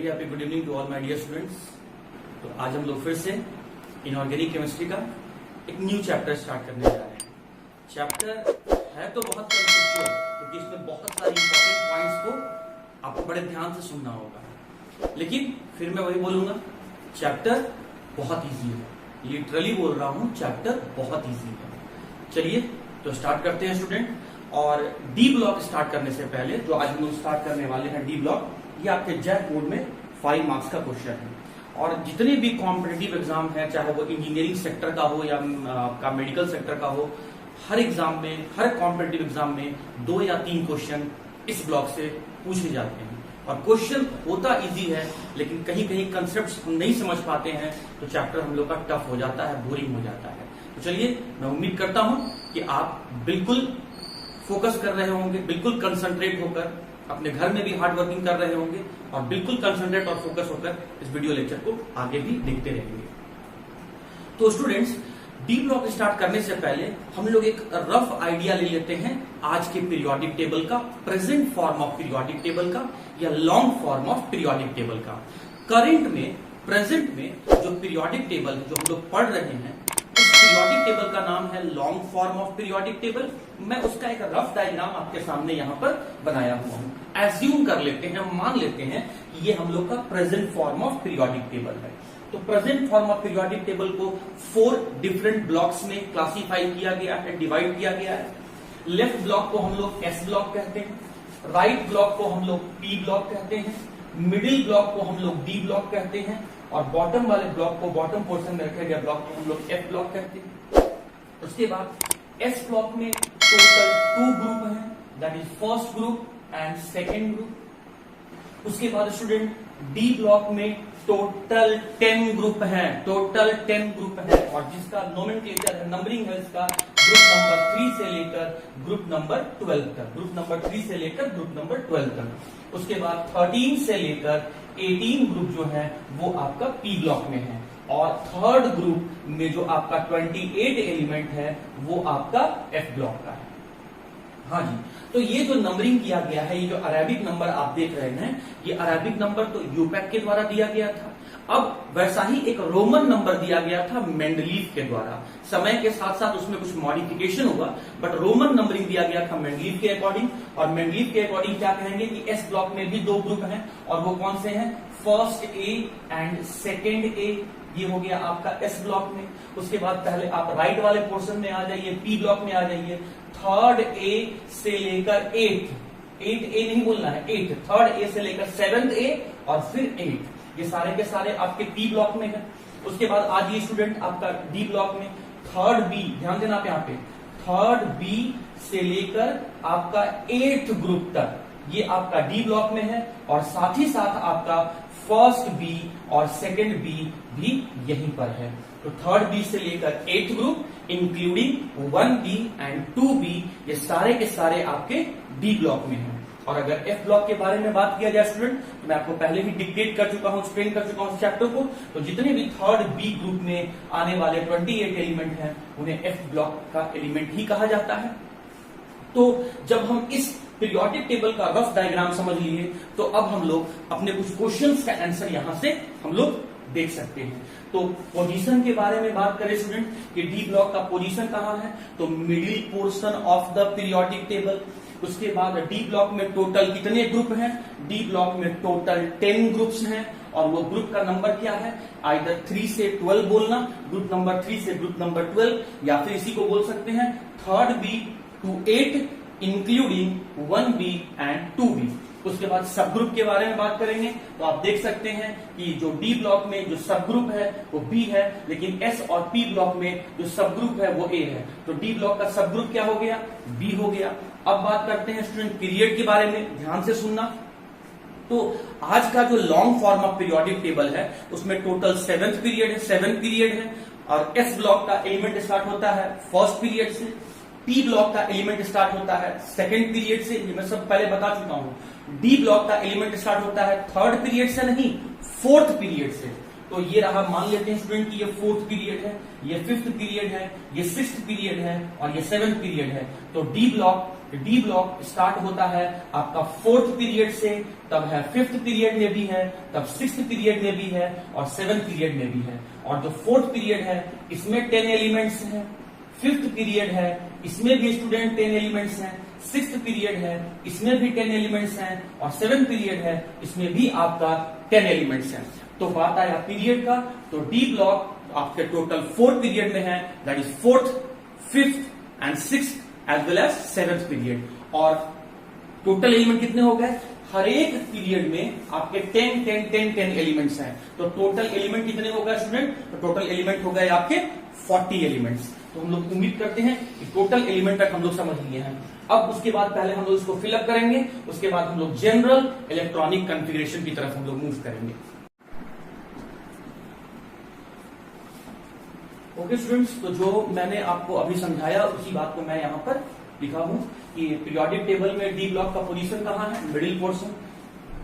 Very happy good evening to all my dear students. तो आज हम लोग फिर से इनऑर्गेनिक केमिस्ट्री का एक न्यू चैप्टर स्टार्ट करने जा रहे हैं। चैप्टर है तो बहुत कंसेप्चुअल, क्योंकि इसमें बहुत सारी इंपॉर्टेंट पॉइंट्स को आपको बड़े ध्यान से सुनना होगा, लेकिन फिर मैं वही बोलूंगा, चैप्टर बहुत इजी है। लिटरली बोल रहा हूं, चैप्टर बहुत इजी है। चलिए तो स्टार्ट करते हैं स्टूडेंट। और डी ब्लॉक स्टार्ट करने से पहले जो आज हम लोग स्टार्ट करने वाले हैं डी ब्लॉक, ये आपके जैक बोर्ड में 5 मार्क्स का क्वेश्चन है। और जितने भी कॉम्पिटिटिव एग्जाम है, चाहे वो इंजीनियरिंग सेक्टर का हो या आपका मेडिकल सेक्टर का हो, हर एग्जाम में, हर कॉम्पिटिटिव एग्जाम में 2 या 3 क्वेश्चन इस ब्लॉक से पूछे जाते हैं। और क्वेश्चन होता इजी है, लेकिन कहीं कहीं कंसेप्ट हम नहीं समझ पाते हैं तो चैप्टर हम लोग का टफ हो जाता है, बोरिंग हो जाता है। तो चलिए, मैं उम्मीद करता हूं कि आप बिल्कुल फोकस कर रहे होंगे, बिल्कुल कंसंट्रेट होकर अपने घर में भी हार्ड वर्किंग कर रहे होंगे और बिल्कुल कंसंट्रेट और फोकस होकर इस वीडियो लेक्चर को आगे भी देखते रहेंगे। तो स्टूडेंट्स, डी ब्लॉक स्टार्ट करने से पहले हम लोग एक रफ आइडिया ले लेते हैं आज के पीरियोडिक टेबल का, present form of periodic table का या long form of periodic table का। करंट में, प्रेजेंट में जो पीरियोडिक टेबल है जो हम लोग पढ़ रहे हैं, उस पीरियोडिक टेबल का नाम है long form of periodic table. मैं उसका एक रफ डायग्राम आपके सामने यहां पर बनाया हुआ हूं। एज्यूम कर लेते हैं, मान लेते हैं कि ये हम लोग का present form of periodic table है। तो present form of periodic table को 4 डिफरेंट ब्लॉक्स में क्लासिफाई किया गया है, डिवाइड किया गया है। लेफ्ट ब्लॉक को हम लोग एस ब्लॉक कहते हैं, राइट ब्लॉक को हम लोग पी ब्लॉक कहते हैं, मिडिल ब्लॉक को हम लोग डी ब्लॉक कहते हैं, और बॉटम वाले ब्लॉक को, बॉटम पोर्शन में रखे गए ब्लॉक को हम लोग एफ ब्लॉक कहते हैं। उसके बाद एस ब्लॉक में टोटल 2 ग्रुप हैं, that is first group and second group. उसके बाद स्टूडेंट डी ब्लॉक में टोटल 10 ग्रुप हैं, टोटल 10 ग्रुप है, और जिसका नोमेनक्लेचर है, नंबरिंग है इसका ग्रुप नंबर 3 से लेकर ग्रुप नंबर 12 तक, ग्रुप नंबर 3 से लेकर ग्रुप नंबर 12 तक। उसके बाद 13 से लेकर 18 ग्रुप जो है वो आपका पी ब्लॉक में है, और थर्ड ग्रुप में जो आपका 28 एलिमेंट है वो आपका एफ ब्लॉक का है। हाँ जी, तो ये जो नंबरिंग किया गया है, ये जो अरेबिक नंबर आप देख रहे हैं, ये अरेबिक नंबर तो यूपैक के द्वारा दिया गया था। अब वैसा ही एक रोमन नंबर दिया गया था मेंडलीफ के द्वारा। समय के साथ साथ उसमें कुछ मॉडिफिकेशन हुआ, बट रोमन नंबरिंग दिया गया था मेंडलीफ के अकॉर्डिंग। और मेंडलीफ के अकॉर्डिंग क्या कहेंगे कि एस ब्लॉक में भी 2 ग्रुप हैं, और वो कौन से हैं? फर्स्ट ए एंड सेकेंड ए। ये हो गया आपका एस ब्लॉक में। उसके बाद पहले आप राइट वाले पोर्शन में आ जाइए, पी ब्लॉक में आ जाइए। थर्ड ए से लेकर 8 ए नहीं बोलना है, 8, थर्ड ए से लेकर 7th ए और फिर 8, ये सारे के सारे आपके पी ब्लॉक में है। उसके बाद आज ये स्टूडेंट आपका डी ब्लॉक में थर्ड बी, ध्यान देना आप यहाँ पे, थर्ड बी से लेकर आपका 8th ग्रुप तक ये आपका डी ब्लॉक में है, और साथ ही साथ आपका फर्स्ट बी और सेकेंड बी भी यहीं पर है। तो थर्ड बी से लेकर 8th group including 1B and 2B, ये सारे के सारे आपके डी ब्लॉक में हैं। और अगर एफ ब्लॉक के बारे में बात किया जाए स्टूडेंट, तो मैं आपको पहले ही डिक्टेट कर चुका हूं, एक्सप्लेन कर चुका हूं इस चैप्टर को। तो जितने भी थर्ड बी ग्रुप में आने वाले 28 एलिमेंट हैं, उन्हें एफ ब्लॉक का एलिमेंट ही कहा जाता है। तो जब हम इस पीरियोडिक टेबल का रफ डायग्राम समझ लिए, तो अब हम लोग अपने कुछ क्वेश्चंस का आंसर यहां से हम लोग देख सकते हैं। तो पोजीशन के बारे में बात करें स्टूडेंट कि डी ब्लॉक का पोजीशन कहां है, तो middle portion of the periodic table. उसके बाद डी ब्लॉक में टोटल कितने ग्रुप हैं? डी ब्लॉक में टोटल 10 ग्रुप्स हैं, और वो ग्रुप का नंबर क्या है? आइदर 3 से 12 बोलना, ग्रुप नंबर 3 से ग्रुप नंबर 12, या फिर इसी को बोल सकते हैं third B to 8 including 1B and 2B। उसके बाद सब ग्रुप के बारे में बात करेंगे, तो आप देख सकते हैं कि जो डी ब्लॉक में जो सब ग्रुप है वो बी है, लेकिन एस और पी ब्लॉक में जो सब ग्रुप है वो ए है। तो डी ब्लॉक का सब ग्रुप क्या हो गया? बी हो गया। अब बात करते हैं स्टूडेंट पीरियड के बारे में, ध्यान से सुनना। तो आज का जो long form of periodic table है उसमें टोटल 7 पीरियड है, 7 पीरियड है। और एस ब्लॉक का एलिमेंट स्टार्ट होता है फर्स्ट पीरियड से, पी ब्लॉक का एलिमेंट स्टार्ट होता है सेकेंड पीरियड से, ये मैं सब पहले बता चुका हूं। डी ब्लॉक का एलिमेंट स्टार्ट होता है थर्ड पीरियड से नहीं, 4th पीरियड से। तो ये रहा, मान लेते हैं स्टूडेंट कि ये 4th पीरियड है, ये 5th पीरियड है, ये 6th पीरियड है और ये 7th पीरियड है। तो डी ब्लॉक स्टार्ट होता है आपका 4th पीरियड से, तब है 5th पीरियड में भी है, तब 6th पीरियड में भी है और 7th पीरियड में भी है। और जो 4th पीरियड है इसमें 10 एलिमेंट्स हैं, 5th पीरियड है इसमें भी स्टूडेंट 10 एलिमेंट्स हैं, 6th पीरियड है इसमें भी 10 एलिमेंट्स हैं और 7th पीरियड है इसमें भी आपका 10 एलिमेंट्स हैं। तो बात आया पीरियड का, तो डी ब्लॉक आपके टोटल 4 पीरियड में है, that is 4th, 5th and 6th as well as 7th period. और टोटल एलिमेंट कितने हो गए, हर एक पीरियड में आपके 10 एलिमेंट्स हैं। तो टोटल एलिमेंट कितने हो गए स्टूडेंट, तो टोटल एलिमेंट हो गए आपके 40 एलिमेंट्स। तो हम लोग उम्मीद करते हैं कि टोटल एलिमेंट तक हम लोग समझ लिए हैं। अब उसके बाद पहले हम लोग इसको फिलअप करेंगे, उसके बाद हम लोग जनरल इलेक्ट्रॉनिक कॉन्फ़िगरेशन की तरफ हम लोग मूव करेंगे। ओके स्टूडेंट्स, तो जो मैंने आपको अभी समझाया उसी बात को मैं यहाँ पर लिखा हूं कि पीरियोडिक टेबल में डी ब्लॉक का पोजीशन कहाँ है, मिडिल पोर्शन।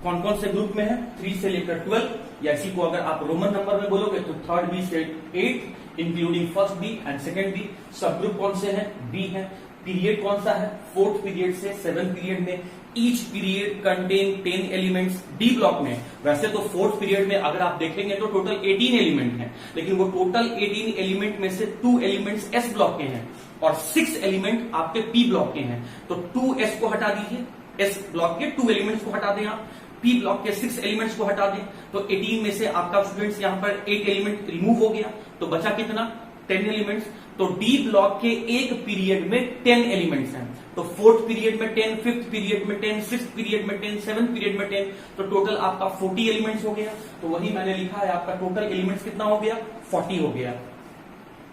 कौन कौन से ग्रुप में है, 3 से लेकर 12, या इसी को अगर आप रोमन नंबर में बोलोगे तो 3rd बी से 8 including 1st B and 2nd B. Subgroup कौन से हैं, बी है। पीरियड कौन सा है, 4th पीरियड से 7th पीरियड में। Each period contain 10 elements. D block में वैसे तो 4th पीरियड में अगर आप देखेंगे तो टोटल 18 एलिमेंट हैं, लेकिन वो टोटल 18 एलिमेंट में से 2 एलिमेंट्स एस ब्लॉक के हैं और 6 एलिमेंट आपके पी ब्लॉक के हैं। तो 2s को हटा दीजिए, एस ब्लॉक के 2 एलिमेंट्स को हटा दें आप, पी ब्लॉक के 6 एलिमेंट्स को हटा दें, तो 18 में से आपका स्टूडेंट्स यहाँ पर 8 एलिमेंट रिमूव हो गया, तो बचा कितना, 10 एलिमेंट्स। तो डी ब्लॉक के एक पीरियड में 10 एलिमेंट्स हैं। तो 4th पीरियड में 10, 5th पीरियड में 10, 6th पीरियड में 10, 7th पीरियड में 10, तो टोटल आपका 40 एलिमेंट्स हो गया। तो वही मैंने लिखा है, आपका टोटल एलिमेंट्स कितना हो गया, 40 हो गया।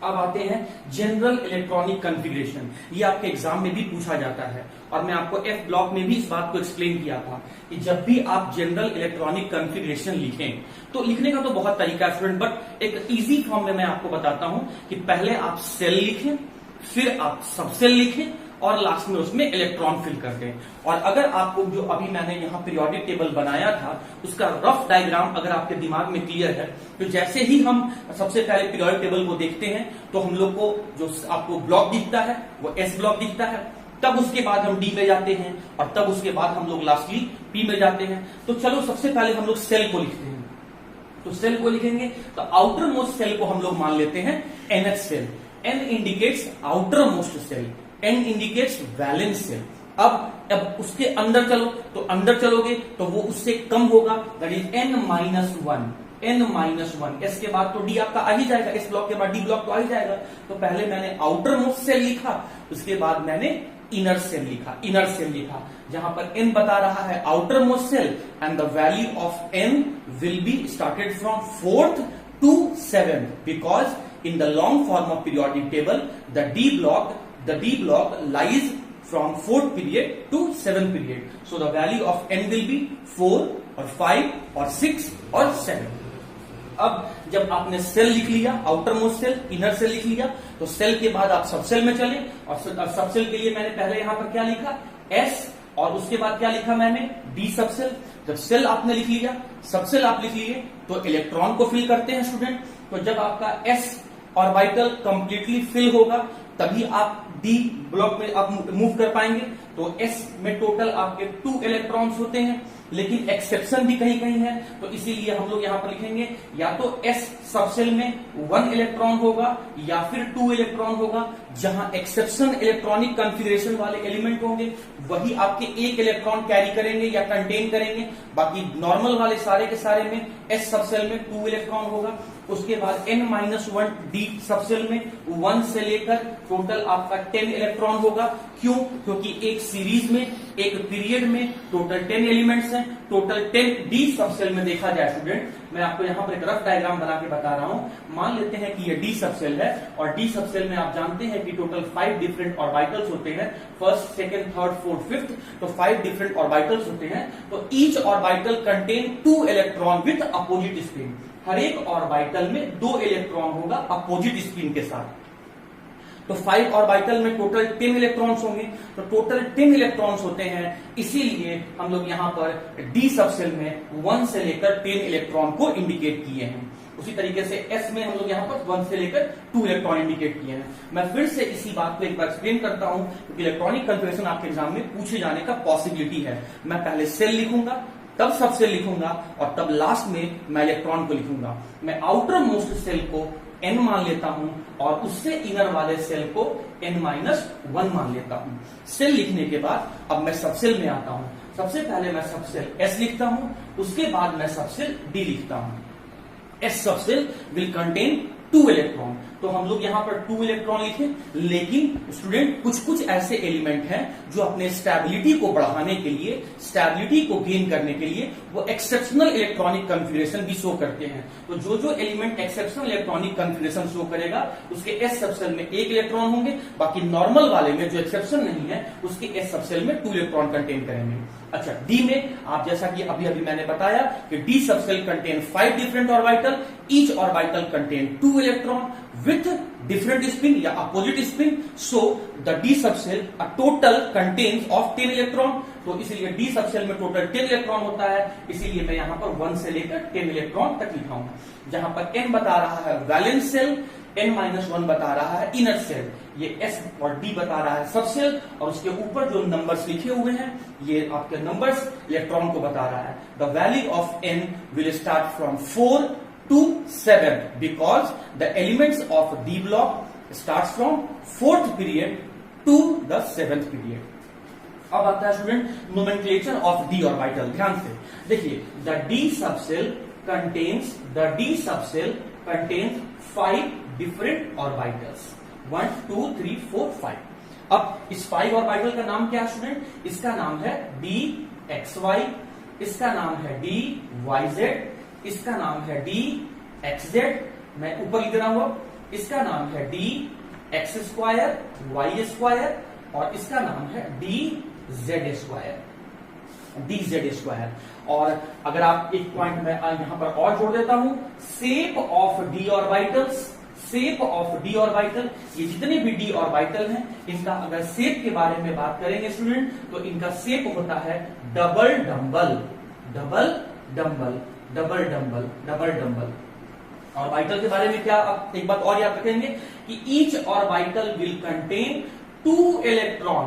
अब आते हैं जनरल इलेक्ट्रॉनिक कॉन्फ़िगरेशन। ये आपके एग्जाम में भी पूछा जाता है और मैं आपको एफ ब्लॉक में भी इस बात को एक्सप्लेन किया था कि जब भी आप जनरल इलेक्ट्रॉनिक कॉन्फ़िगरेशन लिखें तो लिखने का तो बहुत तरीका है स्टूडेंट, बट एक इजी फॉर्म में मैं आपको बताता हूं कि पहले आप सेल लिखें, फिर आप सब सेल लिखें और लास्ट में उसमें इलेक्ट्रॉन फिल कर दें। और अगर आपको जो अभी मैंने यहाँ पीरियोडिक टेबल बनाया था उसका रफ डायग्राम अगर आपके दिमाग में क्लियर है, तो जैसे ही हम सबसे पहले पीरियोडिक टेबल को देखते हैं तो हम लोग को जो आपको ब्लॉक दिखता है वो एस ब्लॉक दिखता है, तब उसके बाद हम डी में जाते हैं और तब उसके बाद हम लोग लास्टली पी में जाते हैं। तो चलो सबसे पहले हम लोग सेल को लिखते हैं। तो सेल को लिखेंगे तो आउटर मोस्ट सेल को हम लोग मान लेते हैं nth shell. N indicates outermost shell, n indicates valence shell. अब उसके अंदर चलो, तो अंदर चलोगे तो वो उससे कम होगा, that is n-1, n-1। S के बाद तो डी आपका आ ही जाएगा, इस ब्लॉक के बाद डी ब्लॉक तो आ ही जाएगा। तो पहले मैंने आउटर मोस्ट सेल लिखा, उसके बाद मैंने इनर सेल लिखा, जहां पर n बता रहा है outermost shell and the value of n will be started from 4th to 7th because in the long form of periodic table the D block lies from 4th period to 7th period. So the value of n will be 4 or 5 or 6 or 7. अब जब आपने shell लिख लिया, outermost shell, inner shell लिख लिया, तो cell के बाद आप सब सेल में चले और सब सेल के लिए मैंने पहले यहां पर क्या लिखा, एस, और उसके बाद क्या लिखा मैंने, डी सब सेल। जब सेल आपने लिख लिया, सब सेल आप लिख लिए, तो इलेक्ट्रॉन को फिल करते हैं स्टूडेंट। तो जब आपका एस ऑर्बिटल कंप्लीटली फिल होगा तभी आप डी ब्लॉक में आप मूव कर पाएंगे। तो एस में टोटल आपके 2 इलेक्ट्रॉन्स होते हैं, लेकिन एक्सेप्शन भी कहीं कहीं है, तो इसीलिए हम लोग यहां पर लिखेंगे या तो एस सबसेल में 1 इलेक्ट्रॉन होगा या फिर 2 इलेक्ट्रॉन होगा। जहां एक्सेप्शन इलेक्ट्रॉनिक कॉन्फ़िगरेशन वाले एलिमेंट होंगे वही आपके 1 इलेक्ट्रॉन कैरी करेंगे या कंटेन करेंगे, बाकी नॉर्मल वाले सारे के सारे में एस सबसेल में 2 इलेक्ट्रॉन होगा। उसके बाद n-1 डी सबसेल में 1 से लेकर टोटल आपका 10 इलेक्ट्रॉन होगा। क्यों? क्योंकि एक सीरीज में, एक पीरियड में टोटल 10 एलिमेंट्स हैं। टोटल 10 डी सबसेल में देखा जाए स्टूडेंट, मैं आपको यहां पर एक रफ डायग्राम बना के बता रहा हूं। मान लेते हैं कि ये डी सबसेल है और डी सबसेल में आप जानते हैं कि टोटल 5 डिफरेंट ऑर्बिटल्स होते हैं, 1st, 2nd, 3rd, 4th, 5th, तो 5 डिफरेंट ऑर्बिटल्स होते हैं। तो each orbital contain 2 electron with opposite spin. हर एक ऑर्बिटल में 2 इलेक्ट्रॉन होगा अपोजिट स्पिन के साथ। तो 5 ऑर्बिटल में टोटल 10 इलेक्ट्रॉन्स होंगे, तो टोटल 10 इलेक्ट्रॉन्स होते हैं, इसीलिए हम लोग यहां पर डी सबसेल में 1 से लेकर 10 इलेक्ट्रॉन को इंडिकेट किए हैं। उसी तरीके से एस में हम लोग यहां पर 1 से लेकर 2 इलेक्ट्रॉन इंडिकेट किए हैं। मैं फिर से इसी बात को एक बार एक्सप्लेन करता हूं, क्योंकि इलेक्ट्रॉनिक कन्फिगरेशन आपके एग्जाम में पूछे जाने का पॉसिबिलिटी है। मैं पहले सेल लिखूंगा, तब सबसेल लिखूंगा, और तब लास्ट में मैं इलेक्ट्रॉन को लिखूंगा। मैं आउटर मोस्ट सेल को n मान लेता हूं और उससे इनर वाले सेल को n-1 मान लेता हूं। सेल लिखने के बाद अब मैं सबसेल में आता हूं। सबसे पहले मैं सबसेल S लिखता हूं, उसके बाद मैं सबसेल D लिखता हूं। S subshell will contain 2 electron, तो हम लोग यहां पर 2 इलेक्ट्रॉन लिखे, लेकिन स्टूडेंट कुछ ऐसे एलिमेंट हैं जो अपने स्टेबिलिटी को बढ़ाने के लिए, स्टेबिलिटी को गेन करने के लिए वो एक्सेप्शनल इलेक्ट्रॉनिक कन्फिगरेशन भी शो करते हैं। तो जो element exceptional electronic configuration show करेगा उसके S सबसेल में 1 इलेक्ट्रॉन होंगे, बाकी नॉर्मल वाले में जो एक्सेप्शन नहीं है उसके S सबसेल में 2 इलेक्ट्रॉन कंटेन करेंगे। अच्छा, डी में आप जैसा कि अभी मैंने बताया कि D subshell contain 5 different orbital, each orbital contain 2 electron with different spin या opposite spin, so the d subshell a total contains of 10 electron. तो इसीलिए d सबसेल में टोटल 10 इलेक्ट्रॉन होता है, इसीलिए मैं यहां पर 1 से लेकर 10 इलेक्ट्रॉन तक लिखा हूं। जहां पर n बता रहा है वैलेंस सेल, n-1 बता रहा है इनर सेल, ये s और d बता रहा है सबसेल, और उसके ऊपर जो नंबर्स लिखे हुए हैं ये आपके नंबर्स इलेक्ट्रॉन को बता रहा है। The value of n will start from 4 to 7 because the elements of D block starts from 4th period to the 7th period। अब आता है student nomenclature of D orbital. ध्यान से देखिए, the D subshell contains 5 different orbitals, 1 2 3 4 5। अब इस 5 orbital का नाम क्या है स्टूडेंट? इसका नाम है DXY, इसका नाम है DYZ, इसका नाम है DXZ, मैं ऊपर लिख रहा हूं, इसका नाम है DX2 Y2, और इसका नाम है DZ2। और अगर आप एक पॉइंट में यहां पर और जोड़ देता हूं, shape of D orbitals, shape of D orbital, ये जितने भी D ऑर्बिटल हैं इनका अगर शेप के बारे में बात करेंगे स्टूडेंट, तो इनका शेप होता है double dumbbell, double dumbbell, double dumbbell, double dumbbell. Orbital के बारे में क्या आप एक बात और याद रखेंगे कि each orbital will contain 2 electron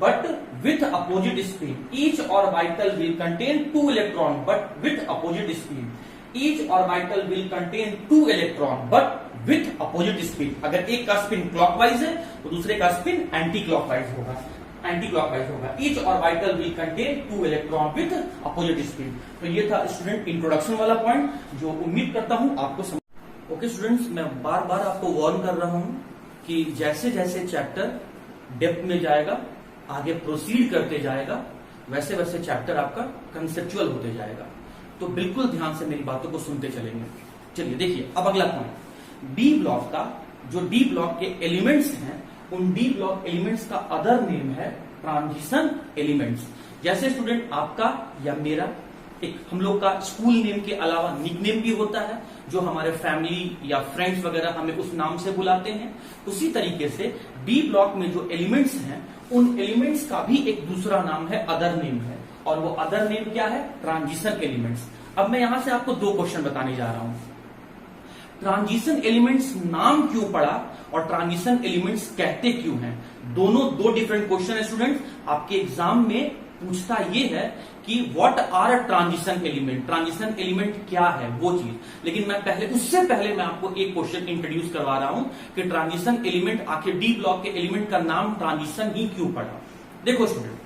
but with opposite spin. Each orbital will contain 2 electron but with opposite spin. Each orbital will contain 2 electron but with opposite spin. अगर एक का स्पिन क्लॉकवाइज है तो दूसरे का स्पिन एंटी क्लॉकवाइज होगा, anti clockwise होगा। Each orbital will contain 2 electron with opposite spin. तो ये था स्टूडेंट इंट्रोडक्शन वाला पॉइंट, जो उम्मीद करता हूं आपको समझ। ओके स्टूडेंट्स, मैं बार बार आपको वार्न कर रहा हूं कि जैसे जैसे चैप्टर डेप्थ में जाएगा, आगे प्रोसीड करते जाएगा, वैसे वैसे चैप्टर आपका कंसेप्चुअल होते जाएगा। तो बिल्कुल ध्यान से मेरी बातों को सुनते चलेंगे। चलिए देखिए, अब अगला पॉइंट, डी ब्लॉक का, जो डी ब्लॉक के एलिमेंट्स हैं, उन डी ब्लॉक एलिमेंट्स का अदर नेम है ट्रांजिशन एलिमेंट्स। जैसे स्टूडेंट आपका या मेरा एक हम लोग का स्कूल नेम के अलावा निक नेम भी होता है, जो हमारे फैमिली या फ्रेंड्स वगैरह हमें उस नाम से बुलाते हैं, उसी तरीके से डी ब्लॉक में जो एलिमेंट्स हैं उन एलिमेंट्स का भी एक दूसरा नाम है, अदर नेम है, और वो अदर नेम क्या है? Transition elements. अब मैं यहां से आपको 2 क्वेश्चन बताने जा रहा हूं। ट्रांजिशन एलिमेंट्स नाम क्यों पड़ा और ट्रांजिशन एलिमेंट्स कहते क्यों हैं? दोनों 2 डिफरेंट क्वेश्चन है स्टूडेंट। आपके एग्जाम में पूछता ये है कि what are transition element, transition element क्या है वो चीज। लेकिन मैं उससे पहले मैं आपको एक क्वेश्चन इंट्रोड्यूस करवा रहा हूं कि ट्रांजिशन एलिमेंट, आखिर डी ब्लॉक के एलिमेंट का नाम ट्रांजिशन ही क्यों पड़ा। देखो स्टूडेंट,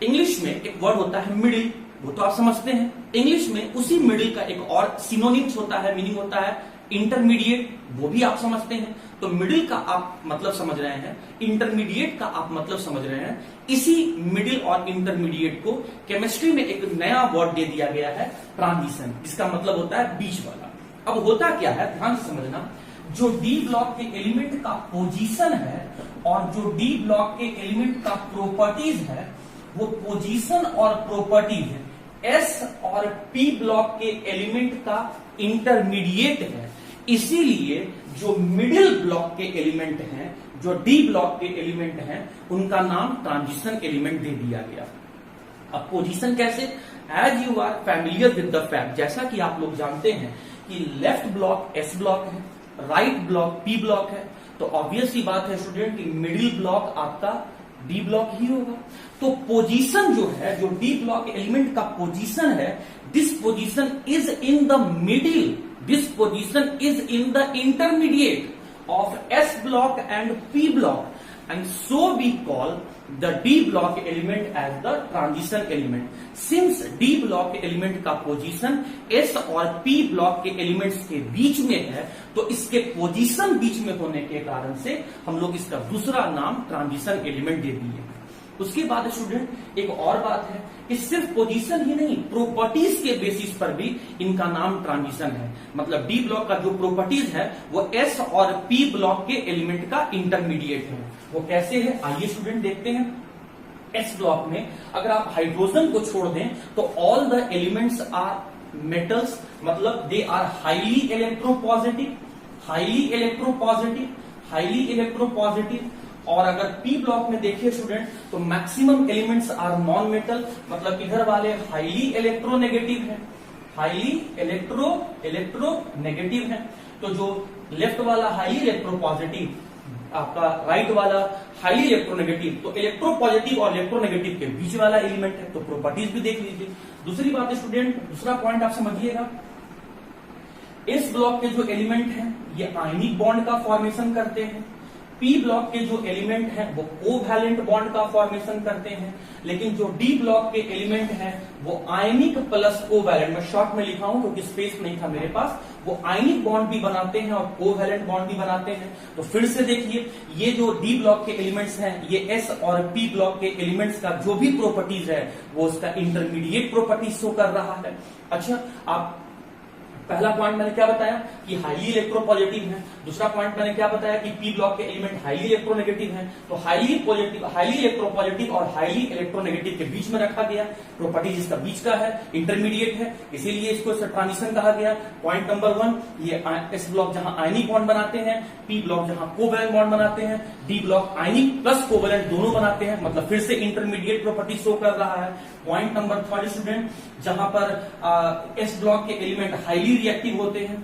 इंग्लिश में एक वर्ड होता है मिडिल, वो तो आप समझते हैं। इंग्लिश में उसी मिडिल का एक और सिनोनिम्स होता है, मीनिंग होता है इंटरमीडिएट, वो भी आप समझते हैं। तो मिडिल का आप मतलब समझ रहे हैं, इंटरमीडिएट का आप मतलब समझ रहे हैं। इसी मिडिल और इंटरमीडिएट को केमिस्ट्री में एक नया वर्ड दे दिया गया है, ट्रांजिशन, जिसका मतलब होता है बीच वाला। अब होता क्या है, ध्यान से समझना, जो डी ब्लॉक के एलिमेंट का पोजीशन है और जो डी ब्लॉक के एलिमेंट का प्रॉपर्टीज है, वो पोजीशन और प्रॉपर्टीज है। एस और पी ब्लॉक के एलिमेंट का इंटरमीडिएट है, इसीलिए जो मिडिल ब्लॉक के एलिमेंट हैं जो डी ब्लॉक के एलिमेंट हैं उनका नाम ट्रांजिशन एलिमेंट दे दिया गया। अब पोजीशन कैसे? As you are familiar with the fact, जैसा कि आप लोग जानते हैं कि लेफ्ट ब्लॉक एस ब्लॉक है, राइट ब्लॉक पी ब्लॉक है, तो ऑब्वियस सी बात है स्टूडेंट कि मिडिल ब्लॉक आपका डी ब्लॉक ही होगा। तो पोजीशन जो है, जो डी ब्लॉक एलिमेंट का पोजीशन है, this position is in the middle, this position is in the intermediate of S block and P block, and so we call the D block element as the transition element. Since D block element का position S और P block के elements के बीच में है, तो इसके position बीच में होने के कारण से हम लोग इसका दूसरा नाम ट्रांजिशन एलिमेंट दे दिए। उसके बाद स्टूडेंट एक और बात है कि सिर्फ पोजीशन ही नहीं, प्रॉपर्टीज के बेसिस पर भी इनका नाम ट्रांजिशन है। मतलब डी ब्लॉक का जो प्रॉपर्टीज है वो एस और पी ब्लॉक के एलिमेंट का इंटरमीडिएट है। वो कैसे है आइए स्टूडेंट देखते हैं। एस ब्लॉक में अगर आप हाइड्रोजन को छोड़ दें तो all the elements are metals, मतलब they are highly electropositive, highly electropositive, highly electropositive. और अगर पी ब्लॉक में देखिए स्टूडेंट तो maximum elements are non metal, मतलब इधर वाले हाईली इलेक्ट्रोनेगेटिव है, हाईली इलेक्ट्रोनेगेटिव है। तो जो लेफ्ट वाला हाईली इलेक्ट्रोपॉजिटिव, आपका राइट वाला हाईली इलेक्ट्रोनेगेटिव, तो इलेक्ट्रोपॉजिटिव और इलेक्ट्रोनेगेटिव के बीच वाला एलिमेंट है, तो प्रॉपर्टीज भी देख लीजिए। दूसरी बात स्टूडेंट, दूसरा पॉइंट आप समझिएगा, इस ब्लॉक के जो एलिमेंट हैं ये आयनिक बॉन्ड का फॉर्मेशन करते हैं, पी ब्लॉक के जो एलिमेंट हैं वो कोवैलेंट बॉन्ड का फॉर्मेशन करते हैं, लेकिन जो डी ब्लॉक के एलिमेंट हैं वो आयनिक प्लस कोवैलेंट, मैं शॉर्ट में लिखा हूं क्योंकि स्पेस नहीं था मेरे पास, वो आयनिक बॉन्ड भी बनाते हैं और कोवैलेंट बॉन्ड भी बनाते हैं। तो फिर से देखिए, ये जो डी ब्लॉक के एलिमेंट्स हैं ये एस और पी ब्लॉक के एलिमेंट्स का जो भी प्रॉपर्टीज है वो उसका इंटरमीडिएट प्रॉपर्टीज शो कर रहा है। अच्छा, आप पहला पॉइंट मैंने क्या बताया कि हाईली इलेक्ट्रोपॉजिटिव है, दूसरा पॉइंट मैंने क्या बताया कि पी ब्लॉक के एलिमेंट हाईली इलेक्ट्रोनेगेटिव है। तो हाईली पॉजिटिव, हाईली इलेक्ट्रोपॉजिटिव और हाईली इलेक्ट्रोनेगेटिव के बीच में रखा गया, प्रॉपर्टीज इसका बीच का है, इंटरमीडिएट है, इसीलिए इसको ट्रांजिशन कहा गया। पॉइंट नंबर 1, ये एस ब्लॉक जहां आयनिक बॉन्ड बनाते हैं, पी ब्लॉक जहां कोवैलेंट बॉन्ड बनाते हैं, डी ब्लॉक आयनिक प्लस कोवैलेंट दोनों बनाते हैं, मतलब फिर से इंटरमीडिएट प्रॉपर्टी शो कर रहा है। पॉइंट नंबर 3 स्टूडेंट, जहां पर एस ब्लॉक के एलिमेंट हाईली रिएक्टिव होते हैं,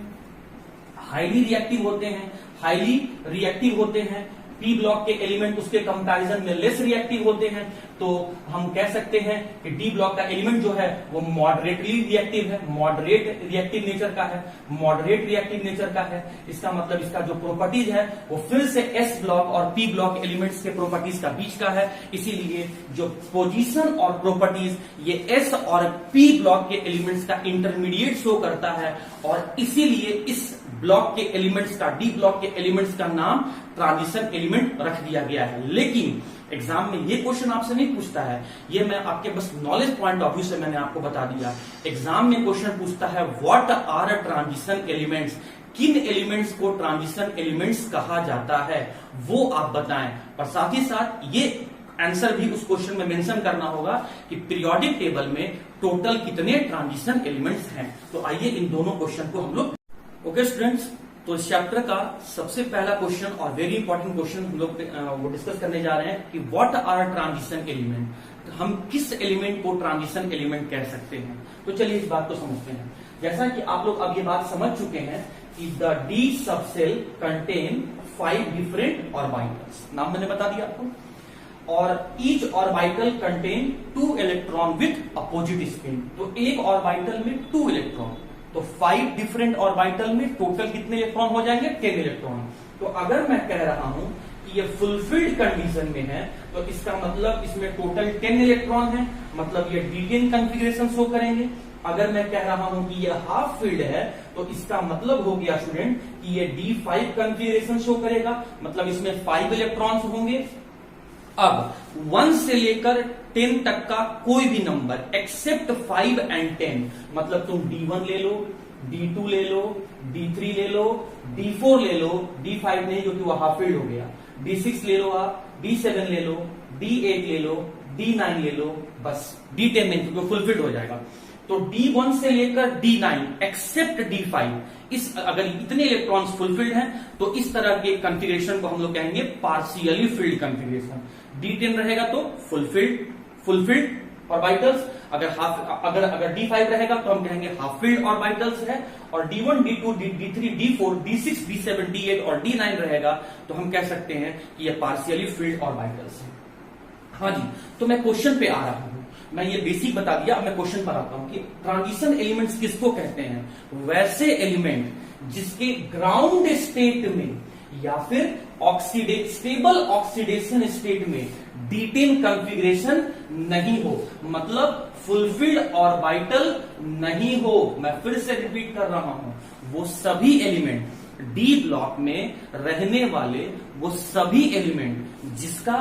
हाईली रिएक्टिव होते हैं, हाईली रिएक्टिव होते हैं, पी ब्लॉक के एलिमेंट उसके कंपैरिजन में लेस रिएक्टिव होते हैं, तो हम कह सकते हैं कि डी ब्लॉक का एलिमेंट जो है वो मॉडरेटली रिएक्टिव है, मॉडरेट रिएक्टिव नेचर का है, मॉडरेट रिएक्टिव नेचर का है। इसका मतलब इसका जो प्रॉपर्टीज है वो फिर से एस ब्लॉक और पी ब्लॉक एलिमेंट्स के प्रॉपर्टीज का बीच का है, इसीलिए जो पोजीशन और प्रॉपर्टीज ये एस और पी ब्लॉक के एलिमेंट्स का इंटरमीडिएट शो करता है, और इसीलिए इस ब्लॉक के एलिमेंट्स का, डी ब्लॉक के एलिमेंट्स का नाम ट्रांजिशन एलिमेंट रख दिया गया है। लेकिन एग्जाम में ये क्वेश्चन आपसे नहीं पूछता है, ये मैं आपके बस नॉलेज पॉइंट ऑफ व्यू से मैंने आपको बता दिया। एग्जाम में क्वेश्चन पूछता है व्हाट आर ट्रांजिशन एलिमेंट्स, किन एलिमेंट्स को ट्रांजिशन एलिमेंट्स कहा जाता है वो आप बताएं, और साथ ही साथ ये आंसर भी उस क्वेश्चन में मेंशन करना होगा कि पीरियोडिक टेबल में टोटल कितने ट्रांजिशन एलिमेंट्स हैं। तो आइए इन दोनों क्वेश्चन को हम लोग, ओके स्टूडेंट्स, तो इस चैप्टर का सबसे पहला क्वेश्चन और वेरी इंपॉर्टेंट क्वेश्चन हम लोग वो डिस्कस करने जा रहे हैं कि व्हाट आर ट्रांजिशन एलिमेंट, हम किस एलिमेंट को ट्रांजिशन एलिमेंट कह सकते हैं। तो चलिए इस बात को समझते हैं। जैसा कि आप लोग अब ये बात समझ चुके हैं कि the D subshell contain 5 different orbitals, नाम मैंने बता दिया आपको, और each orbital contain 2 electron with opposite spin. तो एक ऑर्बिटल में 2 इलेक्ट्रॉन, तो 5 डिफरेंट ऑर्बिटल में टोटल कितने इलेक्ट्रॉन हो जाएंगे? 10 इलेक्ट्रॉन। तो अगर मैं कह रहा हूं कि ये फुलफिल्ड कंडीशन में है तो इसका मतलब इसमें टोटल 10 इलेक्ट्रॉन है, मतलब ये D10 कॉन्फ़िगरेशन शो करेंगे। अगर मैं कह रहा हूं कि ये हाफ फील्ड है तो इसका मतलब हो गया स्टूडेंट कि ये D5 कॉन्फ़िगरेशन शो करेगा, मतलब इसमें 5 इलेक्ट्रॉन्स होंगे। अब 1 से लेकर 10 तक का कोई भी नंबर एक्सेप्ट 5 एंड 10, मतलब तुम D1 ले लो, D2 ले लो, D3 ले लो, D4 ले लो, D5 नहीं क्योंकि वो हाफ फील्ड हो गया, D6 ले लो आप, D7 ले लो, D8 ले लो, D9 ले लो, बस D10 नहीं क्योंकि फुल फील्ड हो जाएगा। तो D1 से लेकर D9 एक्सेप्ट D5, इस अगर इतने इलेक्ट्रॉन्स फुलफिल्ड हैं तो इस तरह के कंफिगरेशन को हम लोग कहेंगे पार्शियली फिल्ड कंफिगरेशन। D10 रहेगा तो फुलफिल्ड ऑर्बिटल्स, अगर D5 रहेगा तो हम कहेंगे हाफ फिल्ड ऑर्बिटल्स है, और D1, D2, D3, D4, D6, D7, D8 और D9 रहेगा तो हम कह सकते हैं कि ये पार्शियली फिल्ड ऑर्बिटल्स है। हाँ जी, तो मैं क्वेश्चन पे आ रहा हूं। मैं ये बेसिक बता दिया, अब मैं क्वेश्चन पर आता हूं कि ट्रांजिशन एलिमेंट्स किसको कहते हैं। वैसे एलिमेंट जिसके ग्राउंड स्टेट में या फिर स्टेबल ऑक्सीडेशन स्टेट में D10 कॉन्फ़िगरेशन नहीं हो, मतलब फुलफिल्ड ऑर्बिटल नहीं हो। मैं फिर से रिपीट कर रहा हूं, वो सभी एलिमेंट डी ब्लॉक में रहने वाले वो सभी एलिमेंट जिसका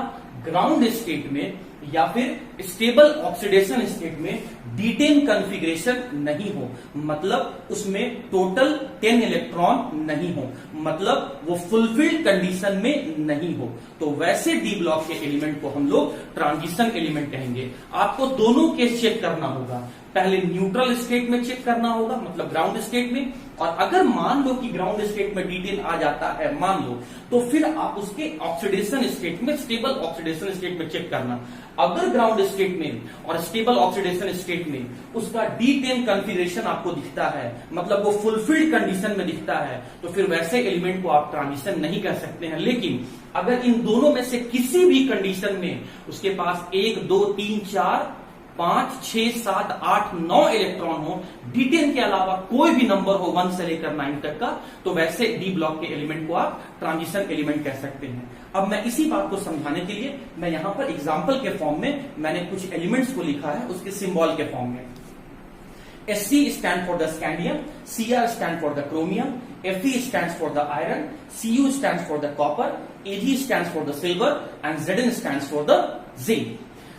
ग्राउंड स्टेट में या फिर स्टेबल ऑक्सीडेशन स्टेट में D10 कॉन्फ़िगरेशन नहीं हो, मतलब उसमें टोटल 10 इलेक्ट्रॉन नहीं हो, मतलब वो फुलफिल्ड कंडीशन में नहीं हो, तो वैसे डी ब्लॉक के एलिमेंट को हम लोग ट्रांजिशन एलिमेंट कहेंगे। आपको दोनों केस चेक करना होगा, पहले न्यूट्रल स्टेट में चेक करना होगा, मतलब ग्राउंड स्टेट में, और अगर मान लो कि ग्राउंड स्टेट में D10 आ जाता है मान लो, तो फिर आप उसके ऑक्सीडेशन स्टेट में, स्टेबल ऑक्सीडेशन स्टेट में चेक करना। अगर ग्राउंड स्टेट में और स्टेबल ऑक्सीडेशन स्टेट में उसका D10 कॉन्फ़िगरेशन आपको दिखता है, मतलब वो फुलफिल्ड कंडीशन में दिखता है, तो फिर वैसे एलिमेंट को आप ट्रांजिशन नहीं कर सकते हैं। लेकिन अगर इन दोनों में से किसी भी कंडीशन में उसके पास 1, 2, 3, 4, 5, 6, 7, 8, 9 इलेक्ट्रॉन हो, D10 के अलावा कोई भी नंबर हो 1 से लेकर 9 तक का, तो वैसे डी ब्लॉक के एलिमेंट को आप ट्रांजिशन एलिमेंट कह सकते हैं। अब मैं इसी बात को समझाने के लिए मैं यहां पर एग्जाम्पल के फॉर्म में मैंने कुछ एलिमेंट्स को लिखा है, उसके सिंबल के फॉर्म में। SC stand for the scandium, CR stand for the chromium, Fe stand for the iron, Cu stand for the copper, Ag stand for the silver and Zn stand for the zinc.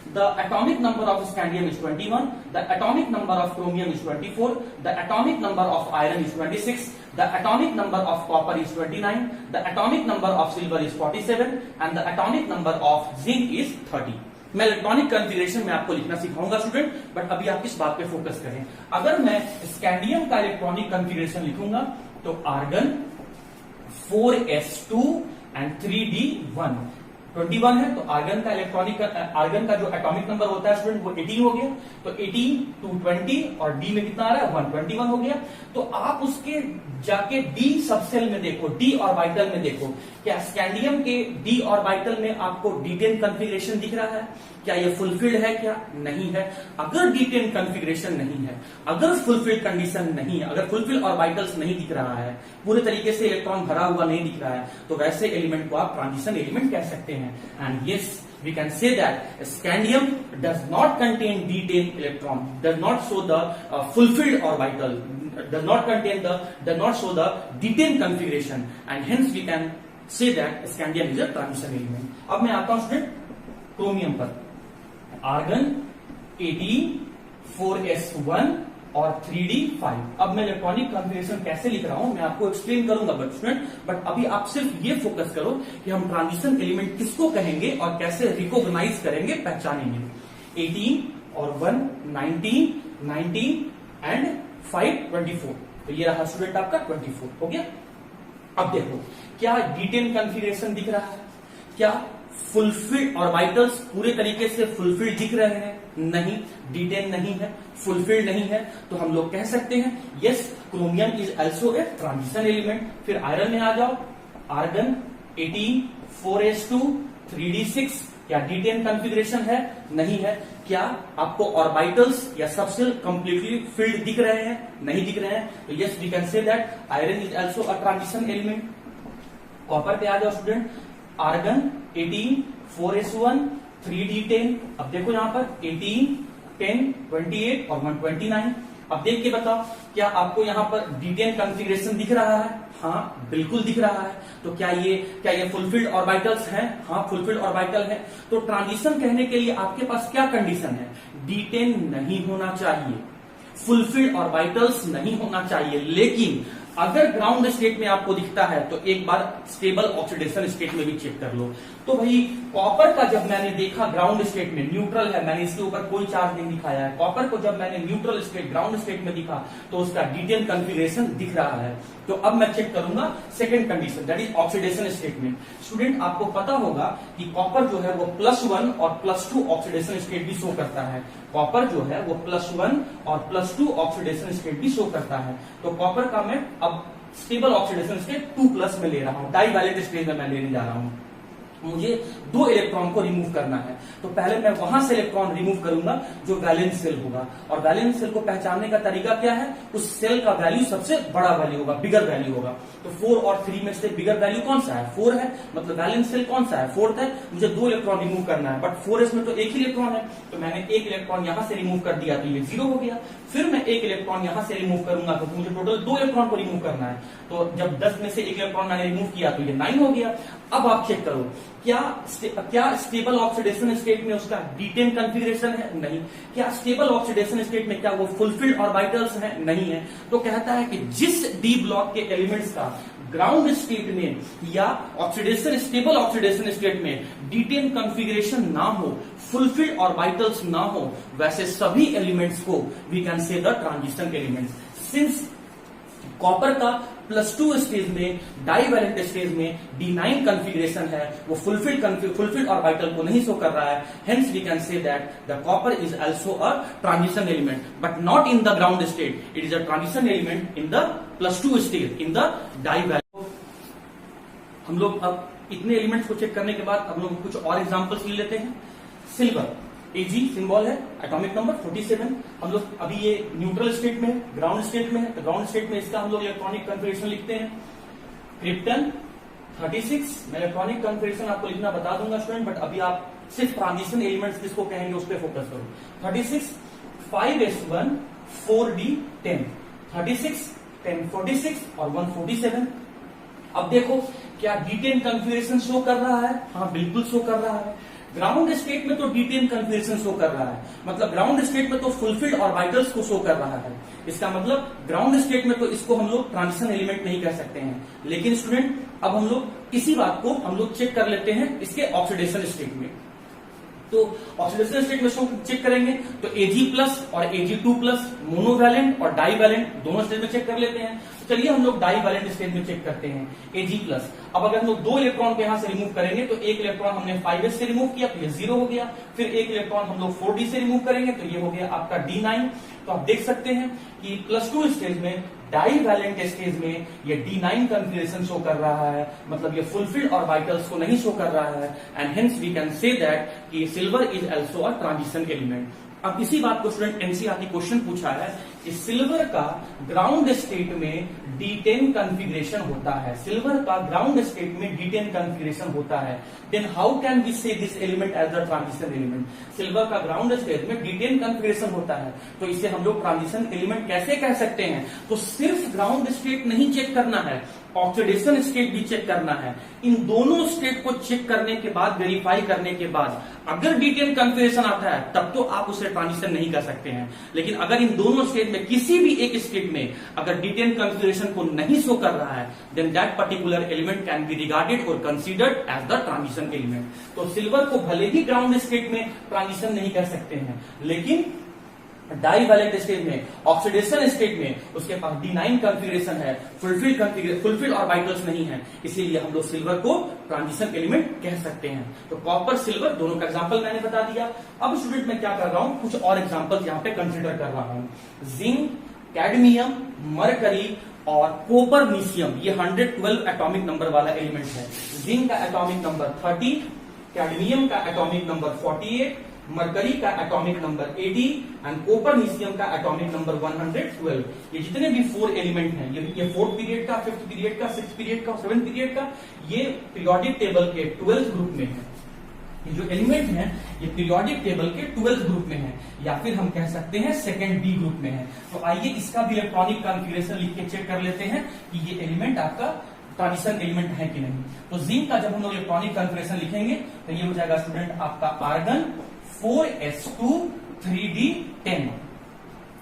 The atomic number of scandium is 21, the atomic number of chromium is 24, the atomic number of iron is 26, the atomic number of copper is 29, the atomic number of silver is 47 and the atomic number of zinc is 30। मैं electronic configuration में आपको लिखना सिखाऊंगा student, but अभी आप किस बात पे फोकस करें। अगर मैं स्कैंडियम का इलेक्ट्रॉनिक कॉन्फ़िगरेशन लिखूंगा तो आर्गन 4s2 एंड 3d1 21 है, तो आर्गन का जो एटॉमिक नंबर होता है स्टूडेंट वो 18 हो गया, तो 18 to 20 और डी में कितना आ रहा है 121 हो गया। तो आप उसके जाके डी सबसेल में देखो, डी ऑर्बिटल में देखो, क्या स्कैंडियम के डी ऑर्बिटल में आपको D10 कॉन्फ़िगरेशन दिख रहा है? क्या ये फुलफिल्ड है? क्या नहीं है? अगर D10 कॉन्फ़िगरेशन नहीं है, अगर फुलफिल्ड कंडीशन नहीं है, अगर फुलफिल्ड ऑर्बिटल्स नहीं दिख रहा है, पूरे तरीके से इलेक्ट्रॉन भरा हुआ नहीं दिख रहा है, तो वैसे एलिमेंट को आप ट्रांजिशन एलिमेंट कह सकते हैं। And yes, we can say that scandium does not contain D10 electron, does not show the fulfilled orbital, does not show the D10 configuration, and hence we can say that scandium is a transition element। अब मैं आता हूं student chromium पर, argon 18, 4s1 और 3d5। अब मैं electronic configuration कैसे लिख रहा हूं मैं आपको एक्सप्लेन करूंगा बट अभी आप सिर्फ ये फोकस करो कि हम ट्रांजिशन एलिमेंट किसको कहेंगे और कैसे रिकॉग्नाइज करेंगे, पहचानेंगे। 18 और 1 19 एंड 5 24, तो ये रहा स्टूडेंट आपका 24 हो गया। अब देखो, क्या D10 कॉन्फ़िगरेशन दिख रहा है? क्या फुलफिल्ड ऑर्बिटल्स पूरे तरीके से फुलफिल्ड दिख रहे हैं? नहीं, D10 नहीं है, फुलफिल्ड नहीं है, तो हम लोग कह सकते हैं yes, chromium is also a transition element. फिर आयरन में आ जाओ, आर्गन 18, 4s2, 3d6, क्या D10 कॉन्फ़िगरेशन है? नहीं है। क्या आपको ऑर्बिटल्स या सबसेल कंप्लीटली फिल्ड दिख रहे हैं? नहीं दिख रहे हैं, तो yes we can say that iron is also a transition element. Copper पे आ जाओ स्टूडेंट, आर्गन 18, 4s1, 3d10। अब देखो यहां पर 18, 10, 28 और 129। अब देख के बताओ, क्या आपको यहां पर D10 कॉन्फ़िगरेशन दिख रहा है? हाँ, बिल्कुल दिख रहा है। तो क्या ये फुलफिल्ड ऑर्बिटल्स हैं? हाँ, फुलफिल्ड ऑर्बिटल है। तो ट्रांजिशन कहने के लिए आपके पास क्या कंडीशन है? D10 नहीं होना चाहिए, फुलफिल्ड ऑर्बिटल्स नहीं होना चाहिए। लेकिन अगर ग्राउंड स्टेट में आपको दिखता है तो एक बार स्टेबल ऑक्सीडेशन स्टेट में भी चेक कर लो। तो भाई कॉपर का जब मैंने देखा ग्राउंड स्टेट में न्यूट्रल है, मैंने इसके ऊपर कोई चार्ज नहीं दिखाया है, कॉपर को जब मैंने न्यूट्रल स्टेट ग्राउंड स्टेट में दिखा तो उसका डिटेन कॉन्फ़िगरेशन दिख रहा है। तो अब मैं चेक करूंगा second condition, that is oxidation state में। स्टूडेंट आपको पता होगा कि कॉपर जो है वो +1 और +2 ऑक्सीडेशन स्टेट भी शो करता है। कॉपर जो है वो +1 और +2 ऑक्सीडेशन स्टेट भी शो करता है। तो कॉपर का मैं अब स्टेबल ऑक्सीडेशन स्टेट 2+ में ले रहा हूं, डाइवैलेंट स्टेट में मैं लेने जा रहा हूं। मुझे 2 इलेक्ट्रॉन को रिमूव करना है, तो पहले मैं वहां से इलेक्ट्रॉन रिमूव करूंगा जो वैलेंस सेल होगा। और वैलेंस सेल को पहचानने का तरीका क्या है, उस सेल का वैल्यू सबसे बड़ा वैल्यू होगा, बिगर वैल्यू होगा। तो 4 और 3 में से बिगर वैल्यू कौन सा है, 4 है, मतलब वैलेंस सेल कौन सा है, 4th है। मुझे 2 इलेक्ट्रॉन रिमूव करना है, बट 4s में तो एक ही इलेक्ट्रॉन है, तो मैंने एक इलेक्ट्रॉन यहां से रिमूव कर दिया तो ये 0 हो गया। फिर मैं एक इलेक्ट्रॉन यहां से रिमूव करूंगा तो मुझे टोटल 2 इलेक्ट्रॉन को रिमूव करना है। तो जब 10 में से एक इलेक्ट्रॉन मैंने रिमूव किया तो ये 9 हो गया। अब आप चेक करो क्या स्टेबल ऑक्सीडेशन स्टेट में उसका डिटेन कॉन्फ़िगरेशन है, नहीं। क्या स्टेबल ऑक्सीडेशन स्टेट में क्या वो फुलफिल्ड ऑर्बिटल्स है, नहीं है। तो कहता है कि जिस डी ब्लॉक के एलिमेंट्स का ग्राउंड स्टेट में या ऑक्सीडेशन स्टेबल ऑक्सीडेशन स्टेट में डिटेन कॉन्फ़िगरेशन ना हो, फुलफिल्ड ऑर्बिटल्स ना हो, वैसे सभी एलिमेंट्स को we can say the transition elements. Since copper का +2 स्टेज में, डाइवैलेंट स्टेज में D9 कॉन्फ़िगरेशन है, वो फुलफिल्ड ऑर्बिटल को नहीं शो कर रहा है, hence we can say that the copper is also a transition element but not in the ground state, it is a transition element in the +2 stage in the divalent. हम लोग अब इतने elements को check करने के बाद हम लोग कुछ और एग्जांपल्स ले लेते हैं। सिल्वर Ag सिंबल है, एटॉमिक नंबर 47। हम लोग अभी ये न्यूट्रल स्टेट में है, ग्राउंड स्टेट में है, तो ग्राउंड स्टेट में इसका हम लोग इलेक्ट्रॉनिक कॉन्फ़िगरेशन लिखते हैं। क्रिप्टन 36, मैं इलेक्ट्रॉनिक कॉन्फ़िगरेशन आपको लिखना बता दूंगा स्टूडेंट, बट अभी आप सिर्फ ट्रांजिशन एलिमेंट्स किसको कहेंगे उस पर फोकस करो। 36 5s1 4d10, 36 10 46 और 147। अब देखो क्या डिटेन कॉन्फ़िगरेशन शो कर रहा है, हाँ बिल्कुल शो कर रहा है। ग्राउंड स्टेट में तो डिटेन कॉन्फ़िगरेशन शो कर रहा है, मतलब ग्राउंड स्टेट में तो फुलफिल्ड ऑर्बिटल्स को शो कर रहा है। इसका मतलब ग्राउंड स्टेट में तो इसको हम लोग ट्रांजिशन एलिमेंट नहीं कह सकते हैं। लेकिन स्टूडेंट अब हम लोग इसी बात को हम लोग चेक कर लेते हैं इसके ऑक्सीडेशन स्टेट में। तो ऑक्सीडेशन स्टेट में चेक करेंगे तो Ag+ और Ag2+ मोनोवैलेंट और डाइवैलेंट दोनों स्टेट में चेक कर लेते हैं। चलिए हम लोग डाइवैलेंट स्टेट में चेक करते हैं Ag+। अब अगर हम लोग 2 इलेक्ट्रॉन को यहां से रिमूव करेंगे तो एक इलेक्ट्रॉन हमने 5s से रिमूव किया तो ये 0 हो गया। फिर एक इलेक्ट्रॉन हम लोग 4d से रिमूव करेंगे तो ये हो गया आपका D9। तो आप देख सकते हैं कि +2 स्टेज में, डाइवैलेंट स्टेज में ये D9 कॉन्फ़िगरेशन शो कर रहा है, मतलब ये फुलफिल्ड ऑर्बिटल्स को नहीं शो कर रहा है, and hence we can say that कि silver is also a transition element. अब इसी बात को स्टूडेंट एनसीईआरटी क्वेश्चन पूछा है कि सिल्वर का ग्राउंड स्टेट में D10 कॉन्फ़िगरेशन होता है, सिल्वर का ग्राउंड स्टेट में D10 कॉन्फ़िगरेशन होता है, then how can we say this element as the transition element. Silver का ग्राउंड स्टेट में D10 कॉन्फ़िगरेशन होता है, तो इसे हम लोग ट्रांजिशन एलिमेंट कैसे कह सकते हैं। तो सिर्फ ग्राउंड स्टेट नहीं चेक करना है, ऑक्सीडेशन स्टेट भी चेक करना है। इन दोनों स्टेट को चेक करने के बाद, वेरीफाई करने के बाद अगर D10 कॉन्फ़िगरेशन आता है तब तो आप उसे ट्रांजिशन नहीं कर सकते हैं। लेकिन अगर इन दोनों स्टेट में किसी भी एक स्टेट में अगर D10 कॉन्फ़िगरेशन को नहीं शो कर रहा है, then that particular element can be regarded और considered as the transition element. तो सिल्वर को भले ही ग्राउंड स्टेट में ट्रांजिशन नहीं कर सकते हैं, लेकिन डाइवैलेंट स्टेट में, ऑक्सीडेशन स्टेट में उसके पास D9 कॉन्फ़िगरेशन है, फुलफिल्ड ऑर्बिटल्स नहीं है, इसीलिए हम लोग सिल्वर को ट्रांजिशन एलिमेंट कह सकते हैं। तो कॉपर सिल्वर दोनों का एग्जांपल मैंने बता दिया। अब स्टूडेंट मैं क्या कर रहा हूं, कुछ और एग्जांपल्स यहां पे कंसीडर कर रहा हूं। जिंक, कैडमियम, मरकरी और कोपरनीशियम, ये 112 एटॉमिक नंबर वाला एलिमेंट है। जिंक का एटॉमिक नंबर 30, कैडमियम का एटॉमिक नंबर 48, मरकरी का एटॉमिक नंबर 80 एंड कोपरनीशियम का एटॉमिक नंबर 112। ये जितने भी 4 एलिमेंट हैं, ये 4th पीरियड का, 5th पीरियड का, 6th पीरियड का, 7th पीरियड का, ये पीरियोडिक टेबल के 12th ग्रुप में है। ये जो एलिमेंट हैं ये पीरियोडिक टेबल के 12th ग्रुप में है, या फिर हम कह सकते हैं 2nd B ग्रुप में है। तो आइए इसका भी इलेक्ट्रॉनिक कॉन्फ़िगरेशन लिख के चेक कर लेते हैं कि ये एलिमेंट आपका ट्रांजिशन एलिमेंट है कि नहीं। तो जिंक का जब हम लोग इलेक्ट्रॉनिक कॉन्फ़िगरेशन लिखेंगे तो ये हो जाएगा स्टूडेंट आपका आर्गन 4s2 3d10।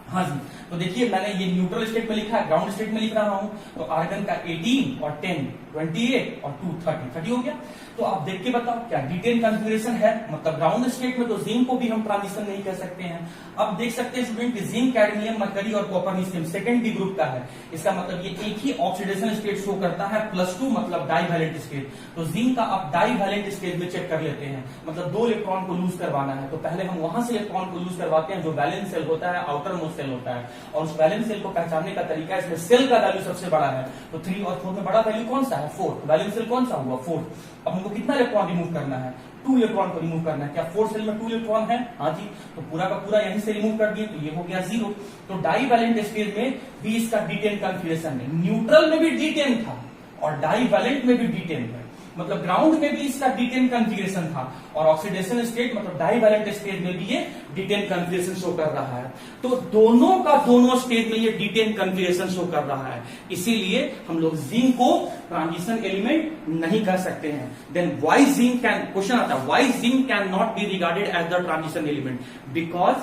हाँ जी, तो देखिए मैंने ये न्यूट्रल स्टेट में लिखा है, ग्राउंड स्टेट में लिख रहा हूं, तो आर्गन का 18 और 10 28 और 2 30 हो गया। तो आप देख के बताओ क्या डिटेन कॉन्फ़िगरेशन है, मतलब ग्राउंड स्टेट में तो जिंक को भी हम ट्रांजिशन नहीं कर सकते हैं। अब देख सकते हैं स्टूडेंट कि जिंक, कैडमियम, मरकरी और कॉपरनीशियम सेकंड डी ग्रुप का है, इसका मतलब ये एक ही ऑक्सीडेशन स्टेट शो करता है, +2 मतलब डाईवैलेंट स्टेट। तो जिंक का आप डाईवैलेंट स्टेट में चेक कर लेते हैं, मतलब 2 इलेक्ट्रॉन को लूज करवाना है, तो पहले हम वहां से इलेक्ट्रॉन को लूज करवाते हैं जो वैलेंस सेल होता है, आउटर मोस्ट सेल होता है, और उस वैलेंस सेल को पहचानने का तरीका, इसमें सेल का वैल्यू सबसे बड़ा है, तो 3 और 4 में बड़ा वैल्यू कौन सा है, 4, वैलेंस सेल कौन सा हुआ 4। अब हमको कितना इलेक्ट्रॉन रिमूव करना है, 2 इलेक्ट्रॉन को रिमूव करना है। क्या 4 सेल में 2 इलेक्ट्रॉन है, हाँ जी, तो पूरा का पूरा यहीं से रिमूव कर दिए, तो ये हो गया 0। तो डाईवैलेंट स्टेज में भी इसका D10 कॉन्फ़िगरेशन है, न्यूट्रल में भी D10 था और डाईवैलेंट में भी D10 है, मतलब ग्राउंड में भी इसका D10 कॉन्फ़िगरेशन था, और ऑक्सीडेशन स्टेट मतलब डाईवैलेंट स्टेज में भी ये D10 कॉन्फ़िगरेशन शो कर रहा है। तो दोनों का दोनों स्टेज में ये D10 कॉन्फ़िगरेशन शो कर रहा है, इसीलिए हम लोग जिंक को ट्रांजिशन एलिमेंट नहीं कर सकते हैं। Then why zinc can, question आता है why zinc can not be regarded as the transition element, because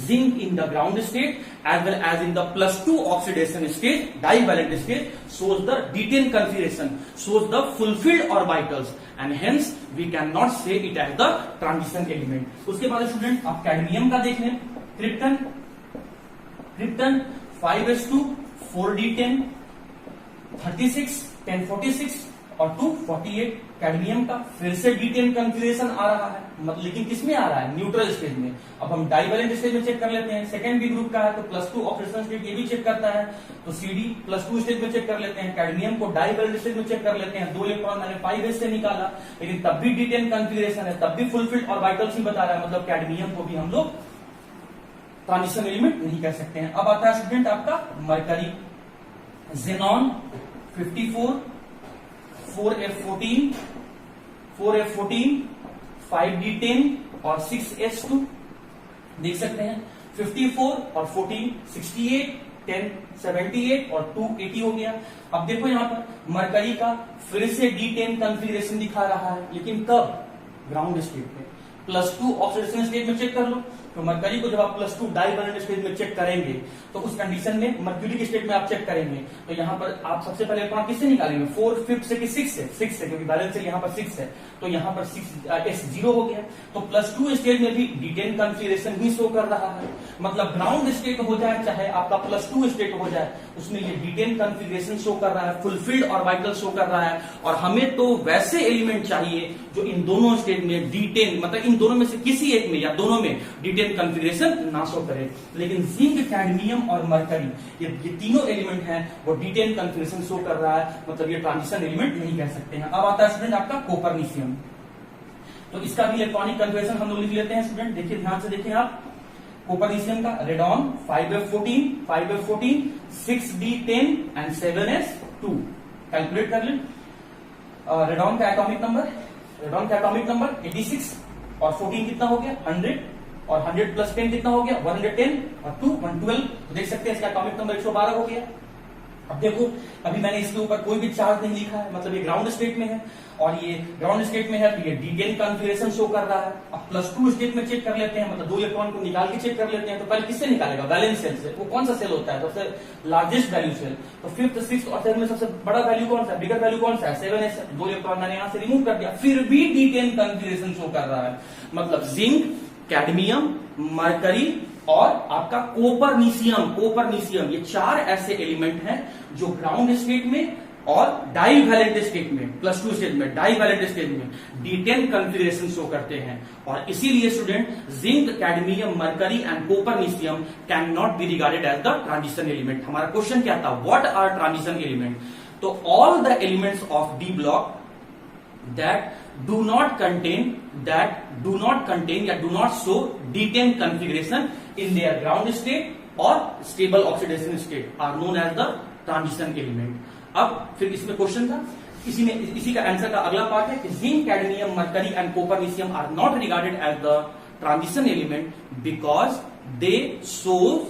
zinc in the ground state as well as in the +2 oxidation state, divalent state, shows the D10 configuration, shows the fulfilled orbitals, and hence we cannot say it as the transition element। उसके बाद student आप cadmium का देख लें, krypton 5s2 4d10 36 1046 और 248, cadmium का फिर से D10 कॉन्फ़िगरेशन आ रहा है, मतलब लेकिन किसमें आ रहा है, न्यूट्रल स्टेज में। अब हम डाईवैलेंट स्टेज में चेक कर लेते हैं, सेकंड बी ग्रुप का है तो +2 ऑक्सीडेशन स्टेट ये भी चेक करता है, तो CD +2 स्टेज में चेक कर लेते हैं, कैडमियम को डाईवैलेंट स्टेज में चेक कर लेते हैं, 2 इलेक्ट्रॉन मैंने 5s से निकाला, लेकिन तब भी D10 कॉन्फ़िगरेशन है, तब भी फुलफिल्ड ऑर्बिटल्स ही बता रहा है, मतलब कैडमियम को भी हम लोग ट्रांजिशन एलिमेंट नहीं कर सकते हैं। अब आता है स्टूडेंट आपका मरकरी, जेनॉन 54 4f14 5d10 और 6s2, देख सकते हैं 54 और 14 68 10 78 और 2 80 हो गया। अब देखो यहां पर मरकरी का फिर से D10 कॉन्फ़िगरेशन दिखा रहा है, लेकिन कब, ग्राउंड स्टेट में। +2 ऑक्सीडेशन स्टेज में चेक कर लो, तो मरकरी को जब आप +2 डाईवैलेंट स्टेज में चेक करेंगे तो उस कंडीशन में मर्क्यूरिक स्टेट में आप चेक करेंगे, तो यहाँ पर आप सबसे पहले इलेक्ट्रॉन किससे निकालेंगे, 4 5 से कि 6 से, क्योंकि बैलेंस से यहाँ पर 6 है, तो यहाँ पर 6s0 हो गया। तो +2 स्टेज में भी D10 कॉन्फ़िगरेशन ही शो कर रहा है, मतलब ग्राउंड स्टेट हो जाए चाहे आपका +2 स्टेट हो जाए, उसमें ये D10 कॉन्फ़िगरेशन शो कर रहा है, फुलफिल्ड ऑर्बिटल शो कर रहा है। और हमें तो वैसे एलिमेंट चाहिए जो इन दोनों स्टेज में D10, मतलब इन दोनों में से किसी एक में या दोनों में D10 कॉन्फ़िगरेशन ना शो करे, लेकिन जिंक, कैडमियम और मरकरी ये तीनों एलिमेंट हैं वो D10 कॉन्फ़िगरेशन शो कर रहा है, मतलब ये ट्रांजिशन एलिमेंट नहीं कह सकते हैं। अब आता है स्टूडेंट आपका कॉपरनीशियम, तो इसका भी इलेक्ट्रॉनिक कॉन्फ़िगरेशन हम लोग लिख लेते हैं स्टूडेंट, देखिए ध्यान से देखिए आप, कॉपरनीशियम का radon 5f14 6d10 and 7s2, calculate कर लें। रेडॉन का एटॉमिक नंबर 86 और 14 कितना हो गया 100, और 100 + 10 कितना हो गया 110 और 2 112, तो देख सकते हैं इसका एटॉमिक नंबर 112 हो गया। अब देखो अभी मैंने इसके ऊपर कोई भी चार्ज नहीं लिखा है, मतलब ये ग्राउंड स्टेट में है, और ये ग्राउंड स्टेट में है तो ये D10 कॉन्फ़िगरेशन शो कर रहा है। अब +2 स्टेट में चेक कर लेते हैं, मतलब 2 इलेक्ट्रॉन को निकाल के चेक कर लेते हैं, तो पहले किससे निकालेगा, वैलेंस सेल से। वो कौन सा सेल होता है, सबसे लार्जेस्ट वैल्यू सेल, तो 5th 6th और 7th में सबसे बड़ा वैल्यू कौन सा है, बिगर वैल्यू कौन सा है 7s, 2 इलेक्ट्रॉन मैंने यहां से रिमूव कर दिया, फिर भी D10 कॉन्फ़िगरेशन शो कर रहा है, मतलब जिंक, कैडमियम, मरकरी और आपका कॉपरनीशियम, ये 4 ऐसे एलिमेंट हैं जो ग्राउंड स्टेट में और डाईवैलेंट स्टेट में, +2 स्टेट में, डाईवैलेंट स्टेट में D10 कॉन्फ़िगरेशन शो करते हैं। और इसीलिए student zinc, cadmium, mercury and copernicium can not be regarded as the transition element. हमारा क्वेश्चन क्या था, व्हाट आर ट्रांजिशन एलिमेंट, तो all the elements of D block that do not contain या do not show D10 configuration in their ground state or stable oxidation state are known as the transition element। अब फिर इसमें question था, इसी का answer का अगला part है कि zinc, cadmium, mercury and copernicium are not regarded as the transition element because they shows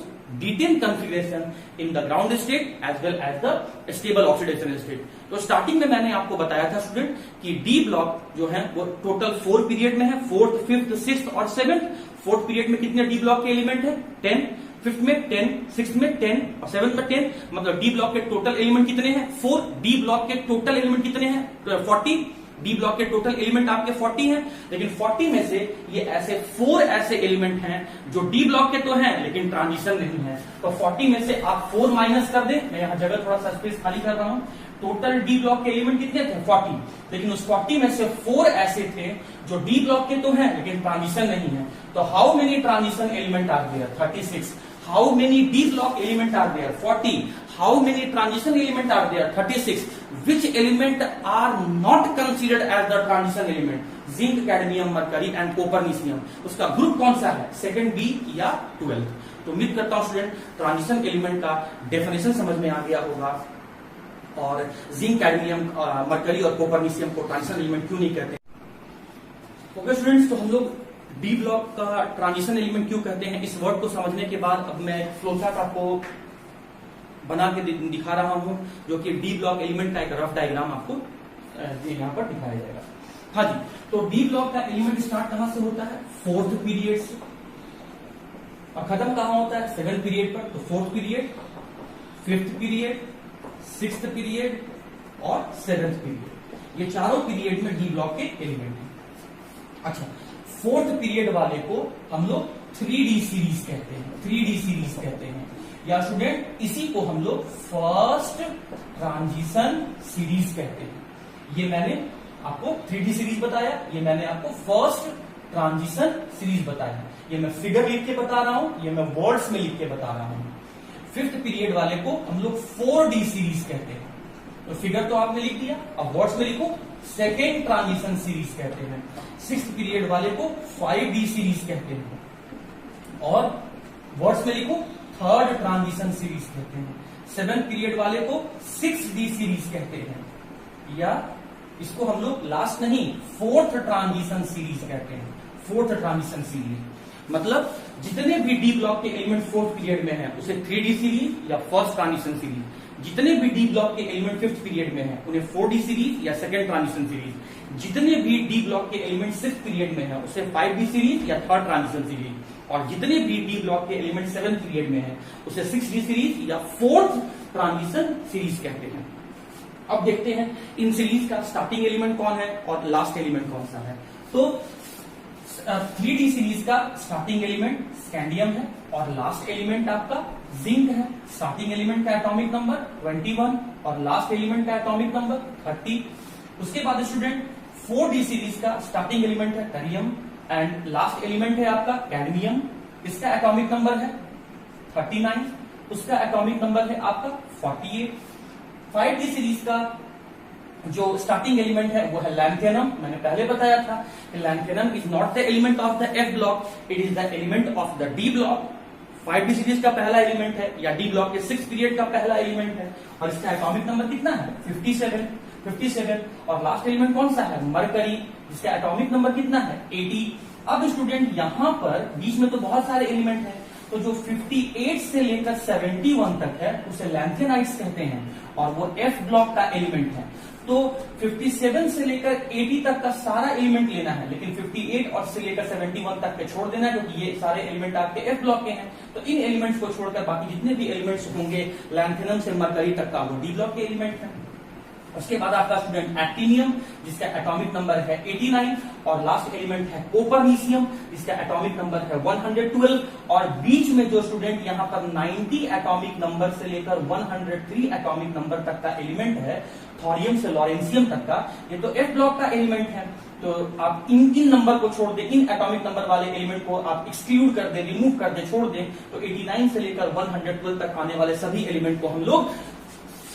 D10 configuration in the ground state as well as the stable oxidation state। तो starting में मैंने आपको बताया था स्टूडेंट कि D block जो है वो टोटल 4 पीरियड में है, 4th 5th 6th और 7th। 4th पीरियड में कितने D ब्लॉक के एलिमेंट है 10, फिफ्थ में 10, सिक्स में 10 और सेवंथ में 10, मतलब डी ब्लॉक के टोटल एलिमेंट कितने हैं? 4। डी ब्लॉक के टोटल एलिमेंट कितने हैं? 40। डी ब्लॉक के टोटल एलिमेंट आपके 40 हैं, लेकिन 40 में से ये ऐसे 4 ऐसे एलिमेंट हैं जो डी ब्लॉक के तो हैं लेकिन ट्रांजिशन नहीं है। तो 40 में से आप 4 माइनस कर दें, मैं यहां जगह थोड़ा सा स्पेस खाली कर रहा हूं। टोटल डी ब्लॉक के एलिमेंट कितने थे? 40, लेकिन उस 40 में से 4 ऐसे थे जो डी ब्लॉक के तो हैं लेकिन ट्रांजिशन नहीं है। तो how many transition element are there? 36। How many D block element are there? 40. How many transition element are there? 36. Which element are not considered as the transition element? Zinc, cadmium, mercury and copernicium. उसका group कौन सा है? Second, B या 12? तो उम्मीद करता हूं student transition element का डेफिनेशन समझ में आ गया होगा, और जिंक, कैडमियम, मरकरी और कोपरनिशियम को ट्रांजिशन एलिमेंट क्यों नहीं कहते। ओके स्टूडेंट्स, तो हम लोग डी ब्लॉक का ट्रांजिशन एलिमेंट क्यों कहते हैं, इस वर्ड को समझने के बाद अब मैं फ्लोचार्ट आपको बना के दिखा रहा हूं, जो कि डी ब्लॉक एलिमेंट का एक रफ डायग्राम आपको यहां पर दिखाया जाएगा। हाँ जी, तो डी ब्लॉक का एलिमेंट स्टार्ट कहां से होता है? 4th पीरियड से, और खत्म कहां होता है? 7th पीरियड पर। तो 4th period, 5th period, 6th period और 7th पीरियड, ये चारों पीरियड में डी ब्लॉक के एलिमेंट हैं। अच्छा, 4th पीरियड वाले को हम लोग 3D सीरीज कहते हैं, 3D सीरीज कहते हैं, या स्टूडेंट इसी को हम लोग फर्स्ट ट्रांजिशन सीरीज कहते हैं। ये मैंने आपको 3D सीरीज बताया, ये मैंने आपको फर्स्ट ट्रांजिशन सीरीज बताया। ये मैं फिगर लिख के बता रहा हूं, ये मैं वर्ड्स में लिख के बता रहा हूं। 5th पीरियड वाले को हम लोग 4D सीरीज कहते हैं। तो फिगर तो आपने लिख दिया, अब वर्ड्स में लिखो, सेकेंड ट्रांजिशन सीरीज कहते हैं। 6th पीरियड वाले को 5D सीरीज कहते हैं, और वर्ड्स में लिखो, थर्ड ट्रांजिशन सीरीज कहते हैं। 7th पीरियड वाले को 6D सीरीज कहते हैं, या इसको हम लोग लास्ट नहीं, 4th ट्रांजिशन सीरीज कहते हैं। 4th ट्रांजिशन सीरीज मतलब जितने भी डी ब्लॉक के एलिमेंट 4th पीरियड में है उसे 3D सीरीज या फर्स्ट ट्रांजिशन सीरीज, जितने भी डी ब्लॉक के एलिमेंट 5th पीरियड में है उन्हें 4D सीरीज या सेकंड ट्रांजिशन सीरीज, जितने भी डी ब्लॉक के एलिमेंट 6th पीरियड में है उसे 5D सीरीज या थर्ड ट्रांजिशन सीरीज, और जितने भी डी ब्लॉक के एलिमेंट 7th पीरियड में है उसे 6D सीरीज या 4th ट्रांजिशन सीरीज कहते हैं। अब देखते हैं इन सीरीज का स्टार्टिंग एलिमेंट कौन है और लास्ट एलिमेंट कौन सा है। तो 3D सीरीज का स्टार्टिंग एलिमेंट स्कैंडियम है और लास्ट एलिमेंट आपका जिंक है। स्टार्टिंग एलिमेंट का एटॉमिक नंबर 21 और लास्ट एलिमेंट का एटॉमिक नंबर 30। उसके बाद स्टूडेंट 4D सीरीज का स्टार्टिंग एलिमेंट है कैरियम एंड लास्ट एलिमेंट है आपका कैडमियम, इसका एटॉमिक नंबर है 39, उसका एटॉमिक नंबर है आपका 48। 5D सीरीज का जो स्टार्टिंग एलिमेंट है वो है लैंथेनम। मैंने पहले बताया था कि lanthanum is not the element of the F block, it is the element of the D block. 5D series का पहला एलिमेंट है या डी ब्लॉक के 6th पीरियड का पहला एलिमेंट है, और इसका एटॉमिक नंबर कितना है? 57। और लास्ट एलिमेंट कौन सा है? मरकरी, जिसका एटॉमिक नंबर कितना है? 80। अब स्टूडेंट यहां पर बीच में तो बहुत सारे एलिमेंट हैं, तो जो 58 से लेकर 71 तक है उसे लैंथेनाइट्स कहते हैं, और वो एफ ब्लॉक का एलिमेंट है। तो 57 से लेकर 80 तक का सारा एलिमेंट लेना है, लेकिन 58 और से लेकर 71 तक के छोड़ देना है, क्योंकि ये सारे एलिमेंट आपके एफ ब्लॉक के हैं। तो इन एलिमेंट्स को छोड़कर बाकी जितने भी एलिमेंट्स होंगे लैंथेनम से मरकरी तक का वो डी ब्लॉक के एलिमेंट है। उसके बाद आपका स्टूडेंट एक्टिनियम, जिसका एटॉमिक नंबर है 89, और लास्ट एलिमेंट है कोपरनीशियम, जिसका एटॉमिक नंबर है 112, और बीच में जो स्टूडेंट यहाँ पर 90 एटॉमिक नंबर से लेकर 103 एटॉमिक नंबर तक का एलिमेंट है, थोरियम से लॉरेंसियम तक का, ये तो एफ ब्लॉक का एलिमेंट है। तो आप इन नंबर को छोड़ दें, इन एटॉमिक नंबर वाले एलिमेंट को आप एक्सक्लूड कर दें, रिमूव कर दें, छोड़ दें, तो 89 से लेकर 112 तक आने वाले सभी एलिमेंट को हम लोग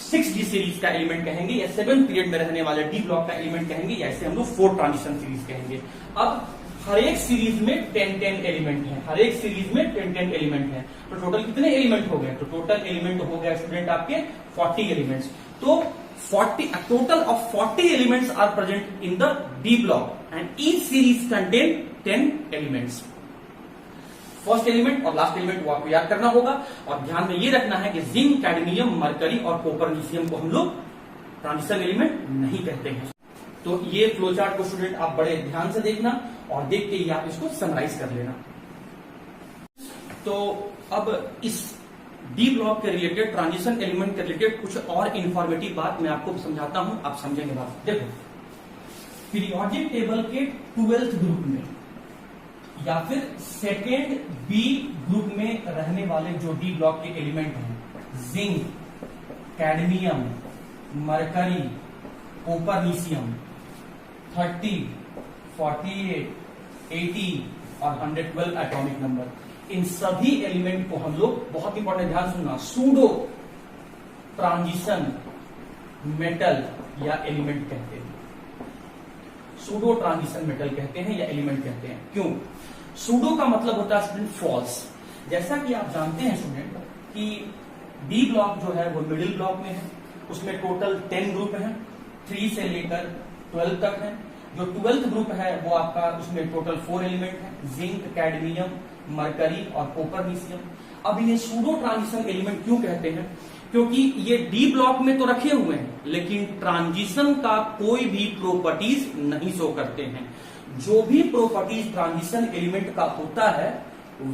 6D सीरीज का एलिमेंट कहेंगे, या 7th पीरियड में रहने वाले डी ब्लॉक का एलिमेंट कहेंगे, या इसे हम लोग 4th ट्रांजिशन सीरीज कहेंगे। अब हर एक सीरीज में 10-10 एलिमेंट है, हर एक सीरीज में 10-10 एलिमेंट है, तो टोटल कितने एलिमेंट हो गए? तो टोटल एलिमेंट हो गया स्टूडेंट आपके 40 एलिमेंट्स। तो 40 a total of 40 elements are present in the D block, and each series contain 10 elements. First element और लास्ट एलिमेंट को आपको याद करना होगा, और ध्यान में ये रखना है कि जिंक, कैडमियम, मरकरी और कोपरनीशियम को हम लोग ट्रांजिशन एलिमेंट नहीं कहते हैं। तो ये फ्लोचार्ट को स्टूडेंट आप बड़े ध्यान से देखना, और देख के ही आप इसको समराइज कर लेना। तो अब इस डी ब्लॉक के रिलेटेड, ट्रांजिशन एलिमेंट के रिलेटेड कुछ और इंफॉर्मेटिव बात मैं आपको समझाता हूं, आप समझेंगे बात। देखो, पीरियोडिक टेबल के 12th ग्रुप में या फिर सेकेंड बी ग्रुप में रहने वाले जो डी ब्लॉक के एलिमेंट हैं, जिंक, कैडमियम, मरकरी, कोपरनीशियम, 30, 48, 80 और 112 एटॉमिक नंबर, इन सभी एलिमेंट को हम लोग, बहुत इंपॉर्टेंट ध्यान सुनना, सूडो ट्रांजिशन मेटल या एलिमेंट कहते हैं। सूडो ट्रांजिशन मेटल कहते हैं या एलिमेंट कहते हैं। क्यों? सूडो का मतलब होता है स्टूडेंट फॉल्स। जैसा कि आप जानते हैं स्टूडेंट कि डी ब्लॉक जो है वो मिडिल ब्लॉक में है, उसमें टोटल 10 ग्रुप हैं, 3 से लेकर 12 तक है। जो 12th ग्रुप है वो आपका, उसमें टोटल 4 एलिमेंट है, जिंक, कैडमियम, मरकरी और कोपरनीशियम। अब इन्हें सूडो ट्रांजिशन एलिमेंट क्यों कहते हैं? क्योंकि ये डी ब्लॉक में तो रखे हुए हैं लेकिन ट्रांजिशन का कोई भी प्रॉपर्टीज नहीं शो करते हैं। जो भी प्रॉपर्टीज ट्रांजिशन एलिमेंट का होता है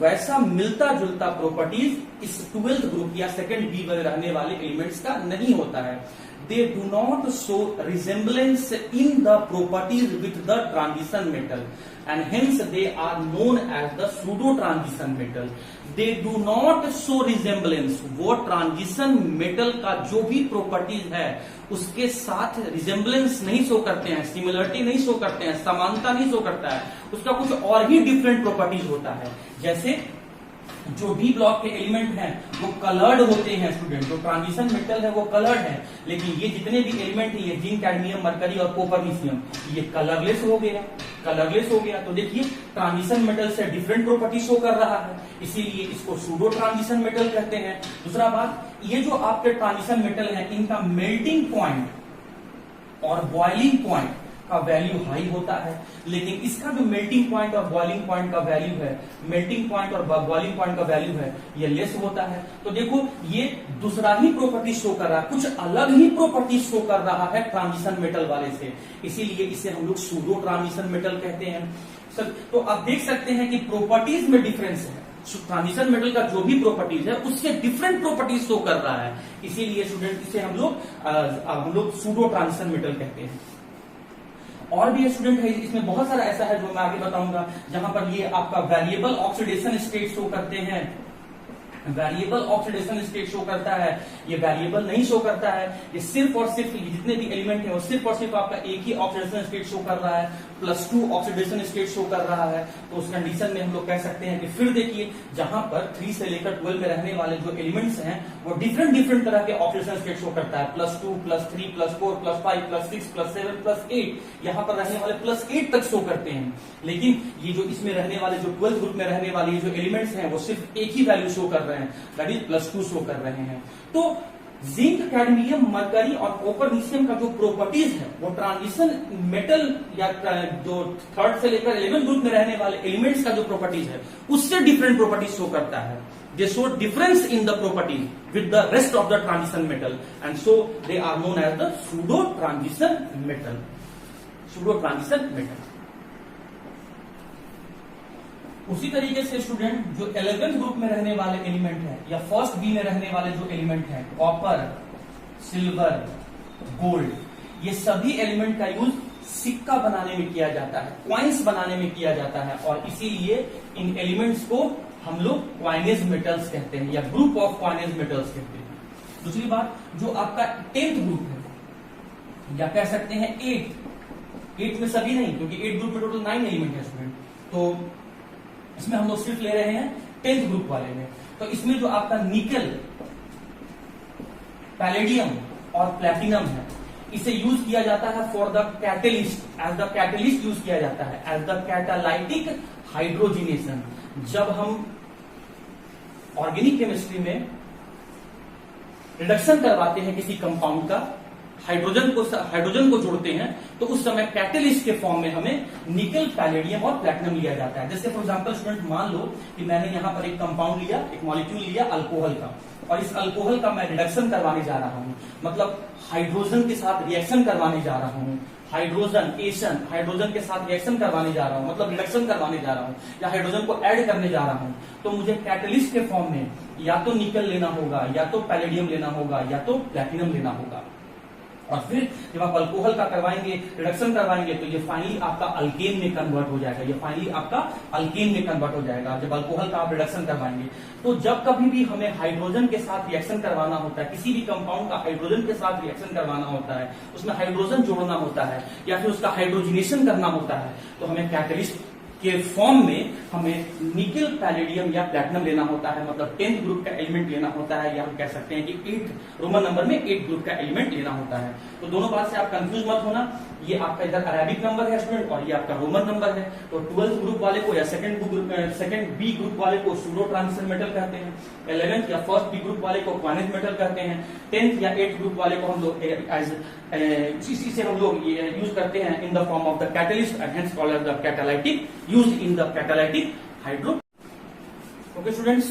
वैसा मिलता जुलता प्रॉपर्टीज इस 12th ग्रुप या सेकंड बी में रहने वाले एलिमेंट्स का नहीं होता है। They do not show resemblance in the properties with the transition metal and hence they are known as the pseudo transition metal. They do not show resemblance, वो transition metal का जो भी प्रॉपर्टीज है उसके साथ रिजेम्बलेंस नहीं show करते हैं, सिमिलरिटी नहीं शो करते हैं, समानता नहीं शो करता है, उसका कुछ और ही डिफरेंट प्रॉपर्टीज होता है। जैसे जो डी ब्लॉक के एलिमेंट हैं वो कलर्ड होते हैं स्टूडेंट, जो ट्रांजिशन मेटल है वो कलर्ड है, लेकिन ये जितने भी एलिमेंट है, ये जिंक, कैडमियम, मरकरी और कोपरनीशियम, ये कलरलेस हो गया। कलरलेस हो गया तो देखिए ट्रांजिशन मेटल से डिफरेंट प्रॉपर्टी शो कर रहा है, इसीलिए इसको सूडो ट्रांजिशन मेटल कहते हैं। दूसरा बात, ये जो आपके ट्रांजिशन मेटल है इनका मेल्टिंग पॉइंट और बॉइलिंग पॉइंट का वैल्यू हाई होता है, लेकिन इसका जो मेल्टिंग पॉइंट और बॉइलिंग पॉइंट का वैल्यू है, मेल्टिंग पॉइंट और बॉइलिंग पॉइंट का वैल्यू है, ये लेस होता है। तो देखो ये दूसरा ही प्रॉपर्टी शो कर रहा है, कुछ अलग ही प्रॉपर्टी शो कर रहा है ट्रांजिशन मेटल वाले से, इसीलिए इसे हम लोग सूडो ट्रांजिशन मेटल कहते हैं। सर, तो आप देख सकते हैं कि प्रॉपर्टीज में डिफरेंस है, ट्रांजिशन मेटल का जो भी प्रॉपर्टीज है उससे डिफरेंट प्रॉपर्टीज शो कर रहा है, इसीलिए स्टूडेंट इसे हम लोग सूडो ट्रांजिशन मेटल कहते हैं। और भी स्टूडेंट है, इसमें बहुत सारा ऐसा है जो मैं आगे बताऊंगा, जहां पर ये आपका वेरिएबल ऑक्सीडेशन स्टेट शो करते हैं, वेरिएबल ऑक्सीडेशन स्टेट शो करता है, ये वेरिएबल नहीं शो करता है, ये सिर्फ और सिर्फ जितने भी एलिमेंट है वो सिर्फ और सिर्फ आपका एक ही ऑक्सीडेशन स्टेट शो कर रहा है, +2 ऑक्सीडेशन स्टेट शो कर रहा है। तो उस कंडीशन में हम लोग कह सकते हैं कि फिर देखिए जहां पर 3 से लेकर 12 में रहने वाले जो एलिमेंट्स हैं वो डिफरेंट डिफरेंट तरह के ऑक्सीडेशन स्टेट शो करता है, +2, +3, +4, +5, +6, +7, +8, यहाँ पर रहने वाले +8 तक शो करते हैं। लेकिन ये जो इसमें रहने वाले जो 12th ग्रुप में रहने वाले जो एलिमेंट्स हैं वो सिर्फ एक ही वैल्यू शो कर रहे हैं, दैट इज +2 शो कर रहे हैं। तो जिंक, कैडमियम, मरकरी और कोपरनीशियम का जो प्रॉपर्टीज है वो ट्रांजिशन मेटल या जो 3rd से लेकर 11th ग्रुप में रहने वाले एलिमेंट्स का जो प्रॉपर्टीज है उससे डिफरेंट प्रॉपर्टीज शो करता है। They show difference in the properties with the rest of the transition metal and so they are known as the pseudo transition metal. Pseudo transition metal. उसी तरीके से student जो 11th group में रहने वाले element है या फर्स्ट बी में रहने वाले जो एलिमेंट है, कॉपर, सिल्वर, गोल्ड, ये सभी एलिमेंट का यूज सिक्का बनाने में किया जाता है, कॉइन्स बनाने में किया जाता है और इसीलिए इन एलिमेंट्स को हम लोग क्वाइनेज मेटल्स कहते हैं या ग्रुप ऑफ क्वाइनेज मेटल्स कहते हैं। दूसरी बात, जो आपका 10th ग्रुप है या कह सकते हैं 8 में सभी नहीं, क्योंकि 8 ग्रुप में टोटल 9 एलिमेंट है स्टूडेंट, तो इसमें हम लोग सिर्फ ले रहे हैं 10th ग्रुप वाले में। तो इसमें जो आपका निकल, पैलेडियम और प्लैटिनम है, इसे यूज किया जाता है for the catalyst, as the catalyst use किया जाता है, एज द कैटालाइटिक हाइड्रोजिनेशन। जब हम ऑर्गेनिक केमिस्ट्री में रिडक्शन करवाते हैं किसी कंपाउंड का, हाइड्रोजन को जोड़ते हैं तो उस समय कैटलिस्ट के फॉर्म में हमें निकल, पैलेडियम और प्लैटिनम लिया जाता है। जैसे फॉर एग्जांपल स्टूडेंट मान लो कि मैंने यहाँ पर एक कंपाउंड लिया, एक मॉलिक्यूल लिया अल्कोहल का, और इस अल्कोहल का मैं रिडक्शन करवाने जा रहा हूँ, मतलब हाइड्रोजन के साथ रिएक्शन करवाने जा रहा हूँ, हाइड्रोजन के साथ रिएक्शन करवाने जा रहा हूं, मतलब रिडक्शन करवाने जा रहा हूं, या हाइड्रोजन को ऐड करने जा रहा हूं, तो मुझे कैटलिस्ट के फॉर्म में या तो निकल लेना होगा, या तो पैलेडियम लेना होगा, या तो प्लैटिनम लेना होगा। और फिर जब आप अल्कोहल का करवाएंगे, रिडक्शन करवाएंगे, तो ये फाइनली आपका अल्केन में कन्वर्ट हो जाएगा, ये फाइनली आपका अल्केन में कन्वर्ट हो जाएगा जब अल्कोहल का आप रिडक्शन करवाएंगे। तो जब कभी भी हमें हाइड्रोजन के साथ रिएक्शन करवाना होता है, किसी भी कंपाउंड का हाइड्रोजन के साथ रिएक्शन करवाना होता है, उसमें हाइड्रोजन जोड़ना होता है या फिर उसका हाइड्रोजिनेशन करना होता है, तो हमें कैटलिस्ट के फॉर्म में हमें निकल, पैलेडियम या प्लैटिनम लेना होता है, मतलब 10th ग्रुप का एलिमेंट लेना होता है, या हम कह सकते हैं कि 8 रोमन नंबर में 8 ग्रुप का एलिमेंट लेना होता है। तो दोनों बात से आप कंफ्यूज मत होना, ये आपका इधर अरेबिक नंबर है स्टूडेंट और ये आपका रोमन नंबर है। तो 12th ग्रुप वाले को या सेकंड बी ग्रुप वाले को सूडो ट्रांजिशन मेटल कहते हैं, 11th या फर्स्ट बी ग्रुप वाले को क्वानेट मेटल कहते हैं, 10th या 8th ग्रुप वाले को हम लोग इसी से हम लोग यूज करते हैं in the form of the catalyst and hence called as the catalytic, use in the catalytic hydro. Okay students,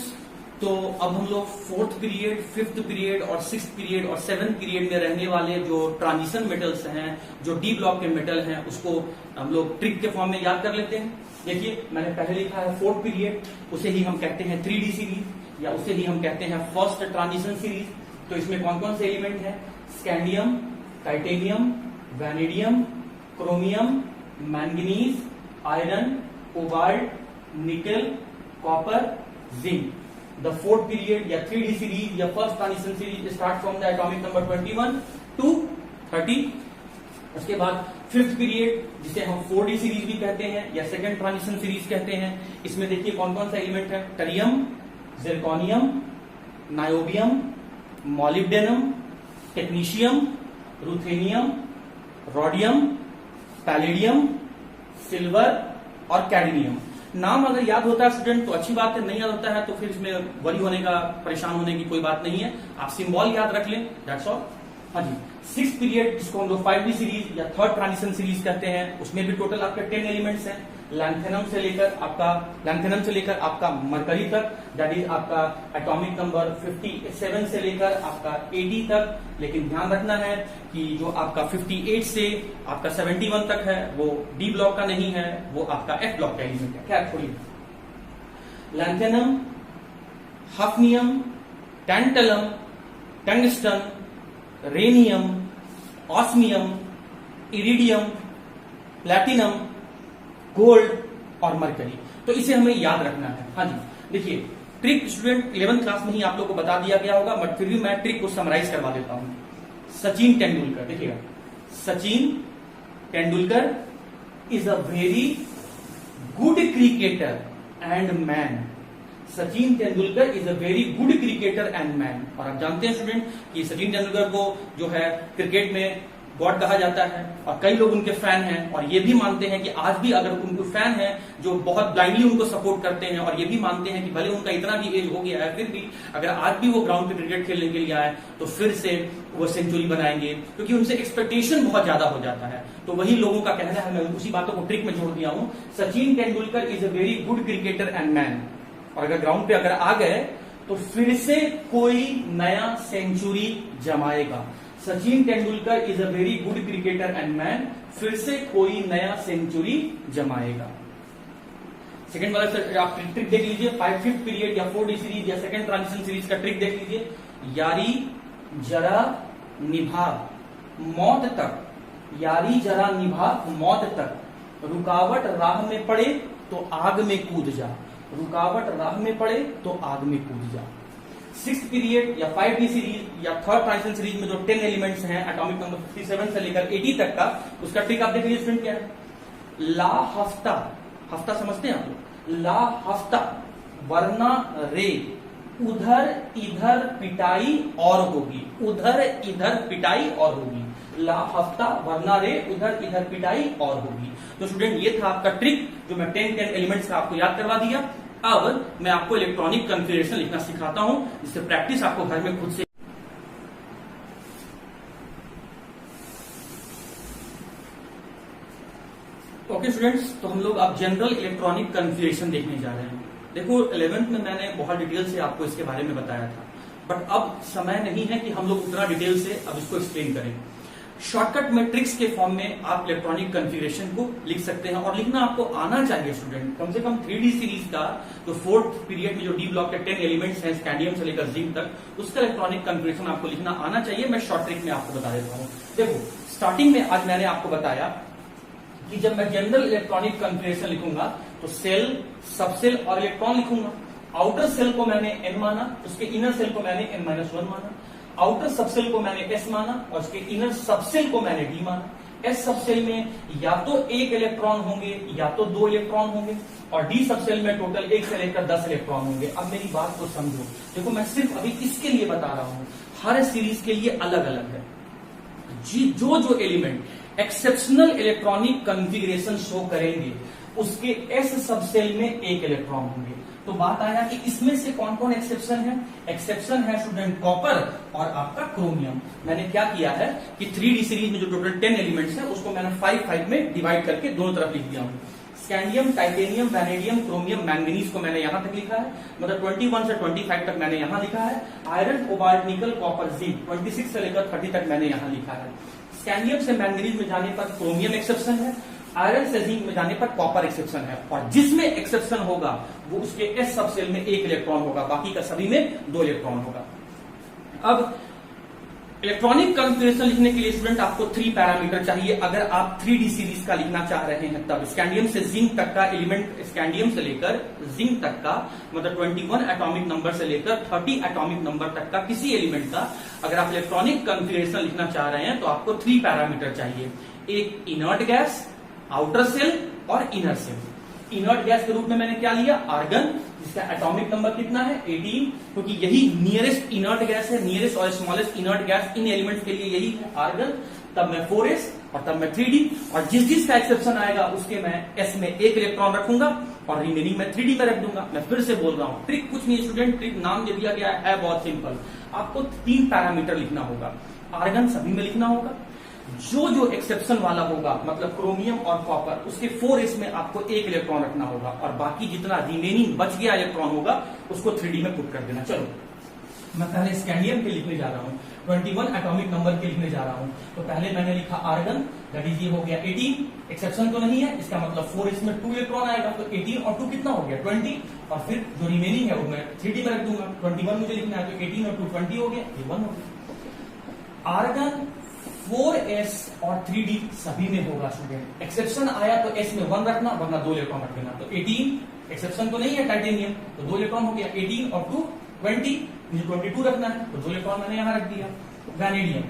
तो अब हम लोग 4th पीरियड, 5th पीरियड और 6th पीरियड और 7th पीरियड में रहने वाले जो ट्रांजिशन मेटल्स हैं, जो डी ब्लॉक के मेटल हैं, उसको हम लोग ट्रिक के फॉर्म में याद कर लेते हैं। देखिए मैंने पहले लिखा है 4th पीरियड, उसे ही हम कहते हैं 3D सीरीज, या उसे ही हम कहते हैं फर्स्ट ट्रांजिशन सीरीज। तो इसमें कौन कौन से एलिमेंट है? Scandium, titanium, vanadium, chromium, manganese, iron, cobalt, nickel, copper, zinc. The 4th period या 3D सीरीज या first transition series start from the atomic number 21 to 30। उसके बाद 5th पीरियड, जिसे हम 4D सीरीज भी कहते हैं या सेकंड ट्रांजिशन सीरीज कहते हैं, इसमें देखिए कौन कौन सा एलिमेंट है? Yttrium, zirconium, niobium, molybdenum, technetium, ruthenium, rhodium, palladium, silver और कैडमियम। नाम अगर याद होता है स्टूडेंट तो अच्छी बात है, नहीं याद होता है तो फिर इसमें वरी होने का, परेशान होने की कोई बात नहीं है, आप सिंबल याद रख लें, दैट्स ऑल। हाँ जी, 6th पीरियड जिसको हम लोग 5D सीरीज या थर्ड ट्रांजिशन सीरीज कहते हैं, उसमें भी टोटल आपके 10 एलिमेंट्स हैं, लैंथेनम से लेकर आपका मरकरी तक, दैट इज आपका एटॉमिक नंबर 57 से लेकर आपका 80 तक। लेकिन ध्यान रखना है कि जो आपका 58 से आपका 71 तक है वो डी ब्लॉक का नहीं है, वो आपका एफ ब्लॉक का एलिमेंट है। क्या थोड़ी lanthanum, hafnium, tantalum, tungsten, rhenium, osmium, iridium, platinum, gold और मरकरी। तो इसे हमें याद रखना है। हाँ जी, देखिए ट्रिक स्टूडेंट 11th क्लास में ही आप लोग को बता दिया गया होगा, बट फिर भी मैं ट्रिक को समराइज करवा देता हूं। सचिन तेंदुलकर, देखिएगा, Sachin Tendulkar is a very good cricketer and man. Sachin Tendulkar is a very good cricketer and man. और आप जानते हैं स्टूडेंट कि सचिन तेंदुलकर को जो है क्रिकेट में गॉड कहा जाता है और कई लोग उनके फैन हैं, और ये भी मानते हैं कि आज भी अगर उनके फैन हैं जो बहुत ब्लाइंडली उनको सपोर्ट करते हैं, और ये भी मानते हैं कि भले उनका इतना भी एज हो गया है फिर भी अगर आज भी वो ग्राउंड पे क्रिकेट खेलने के लिए आए तो फिर से वो सेंचुरी बनाएंगे, क्योंकि उनसे एक्सपेक्टेशन बहुत ज्यादा हो जाता है। तो वही लोगों का कहना है, मैं उसी बातों को ट्रिक में जोड़ दिया हूं। Sachin Tendulkar is a very good cricketer and man, और अगर ग्राउंड पे अगर आ गए तो फिर से कोई नया सेंचुरी जमाएगा। Sachin Tendulkar is a very good cricketer and man, फिर से कोई नया सेंचुरी जमाएगा। सेकंड वाला आप ट्रिक देख लीजिए, 5th पीरियड या 4D सीरीज या सेकंड ट्रांजिशन सीरीज का ट्रिक देख लीजिए। यारी जरा निभा मौत तक, यारी जरा निभा मौत तक, रुकावट राह में पड़े तो आग में कूद जा, रुकावट राह में पड़े तो आग में कूद जा। 6th पीरियड या 5D सीरीज या थर्ड ट्रांजिशन सीरीज में जो 10 एलिमेंट्स हैं एटॉमिक नंबर 57 से लेकर 80 तक का, उसका ट्रिक आप देख लीजिए स्टूडेंट क्या है। ला हफ्ता, हफ्ता समझते हैं आप लोग, ला हफ्ता वरना रे, उधर इधर पिटाई और होगी, उधर इधर पिटाई और होगी। ला हफ्ता वरना रे, उधर इधर पिटाई और होगी। तो स्टूडेंट ये था आपका ट्रिक जो मैं 10 एलिमेंट्स का आपको याद करवा दिया। अब मैं आपको इलेक्ट्रॉनिक कॉन्फ़िगरेशन लिखना सिखाता हूं, जिससे प्रैक्टिस आपको घर में खुद से। ओके स्टूडेंट्स, तो हम लोग अब जनरल इलेक्ट्रॉनिक कन्फिगरेशन देखने जा रहे हैं। देखो 11th में मैंने बहुत डिटेल से आपको इसके बारे में बताया था, बट अब समय नहीं है कि हम लोग उतना डिटेल से अब इसको एक्सप्लेन करें। शॉर्टकट मैट्रिक्स के फॉर्म में आप इलेक्ट्रॉनिक कन्फिगरेशन को लिख सकते हैं, और लिखना आपको आना चाहिए स्टूडेंट। कम से कम 3D सीरीज का जो 4th पीरियड में जो डी ब्लॉक के 10 एलिमेंट्स हैं स्कैंडियम से लेकर जिंक तक, उसका इलेक्ट्रॉनिक कन्फिगरेशन आपको लिखना आना चाहिए। मैं शॉर्ट ट्रिक में आपको बता देता हूं। देखो स्टार्टिंग में आज मैंने आपको बताया कि जब मैं जनरल इलेक्ट्रॉनिक कन्फिगरेशन लिखूंगा तो सेल, सबसेल और इलेक्ट्रॉन लिखूंगा। आउटर सेल को मैंने n माना, उसके इनर सेल को मैंने n-1 माना। आउटर सबसेल को मैंने s माना और उसके इनर सबसेल को मैंने d माना। s सबसेल में या तो एक इलेक्ट्रॉन होंगे या तो 2 इलेक्ट्रॉन होंगे, और d सबसेल में टोटल 1 से लेकर 10 इलेक्ट्रॉन होंगे। अब मेरी बात को समझो, देखो मैं सिर्फ अभी इसके लिए बता रहा हूं, हर सीरीज के लिए अलग अलग है। जो element exceptional electronic configuration show करेंगे उसके s सबसेल में 1 इलेक्ट्रॉन होंगे। तो बात आया कि इसमें से कौन कौन एक्सेप्शन है। एक्सेप्शन है स्टूडेंट कॉपर और आपका क्रोमियम। मैंने क्या किया है कि 3D सीरीज में जो टोटल 10 एलिमेंट्स है उसको मैंने 5 में डिवाइड करके दोनों तरफ लिख दिया हूं। Scandium, titanium, vanadium, chromium, manganese को मैंने यहां तक लिखा है, मतलब 21 से 25 तक मैंने यहां लिखा है। Iron, cobalt, nickel, copper, zinc 26 से लेकर 30 तक मैंने यहां लिखा है। स्कैंडियम से मैंगनीज में जाने पर क्रोमियम एक्सेप्शन है, आयरन से जिंक में जाने पर कॉपर एक्सेप्शन है, और जिसमें एक्सेप्शन होगा वो उसके s सबसेल में 1 इलेक्ट्रॉन होगा, बाकी का सभी में 2 इलेक्ट्रॉन होगा। अब इलेक्ट्रॉनिक कन्फिगरेशन लिखने के लिए स्टूडेंट आपको 3 पैरामीटर चाहिए। अगर आप 3D सीरीज का लिखना चाह रहे हैं तब स्कैंडियम से जिंक तक का एलिमेंट, स्कैंडियम से लेकर जिंक तक का, मतलब 21 एटॉमिक नंबर से लेकर 30 एटॉमिक नंबर तक का किसी एलिमेंट का अगर आप इलेक्ट्रॉनिक कन्फिगरेशन लिखना चाह रहे हैं तो आपको 3 पैरामीटर चाहिए। एक इनर्ट गैस, आउटर सेल और इनर सेल। इनर्ट गैस के रूप में मैंने क्या लिया, आर्गन, जिसका एटॉमिक नंबर कितना है 18, क्योंकि यही नियरेस्ट इनर्ट गैस है। नियरेस्ट और smallest inert gas in elements के लिए यही है आर्गन। तब मैं 4s और तब मैं 3d, और जिस जिसका एक्सेप्शन आएगा उसके मैं s में 1 इलेक्ट्रॉन रखूंगा और रिमेनिंग में 3d में रख दूंगा। मैं फिर से बोल रहा हूं, ट्रिक कुछ नहीं स्टूडेंट, ट्रिक नाम जो दिया गया है बहुत सिंपल। आपको 3 पैरामीटर लिखना होगा। आर्गन सभी में लिखना होगा, जो एक्सेप्शन वाला होगा मतलब क्रोमियम और कॉपर, उसके 4s में आपको 1 इलेक्ट्रॉन रखना होगा, और बाकी जितना रिमेनिंग बच गया इलेक्ट्रॉन होगा उसको 3d में पुट कर देना। चलो मैं पहले स्कैंडियम के लिखने जा रहा हूं, 21 एटॉमिक नंबर के लिखने जा रहा हूं। तो पहले मैंने लिखा आर्गन, दैट इज ये हो गया 18, एक्सेप्शन तो नहीं है, इसका मतलब 4s में 2 इलेक्ट्रॉन आएगा, तो 18 और 2 कितना हो गया 20, और फिर जो रिमेनिंग है वो मैं 3d में रख दूंगा। 21 मुझे लिखना है तो 18 और 2 20 हो गया, ये 1 हो गया। आर्गन 4s और 3d सभी में होगा स्टूडेंट। एक्सेप्शन आया तो s में 1 रखना, वरना 2 इलेक्ट्रॉन रख देना। तो 18, एक्सेप्शन तो नहीं है टाइटेनियम, तो 2 इलेक्ट्रॉन हो गया। 18 और 2 20, मुझे 22 रखना है तो 2 इलेक्ट्रॉन मैंने यहां रख दिया। वैनेडियम,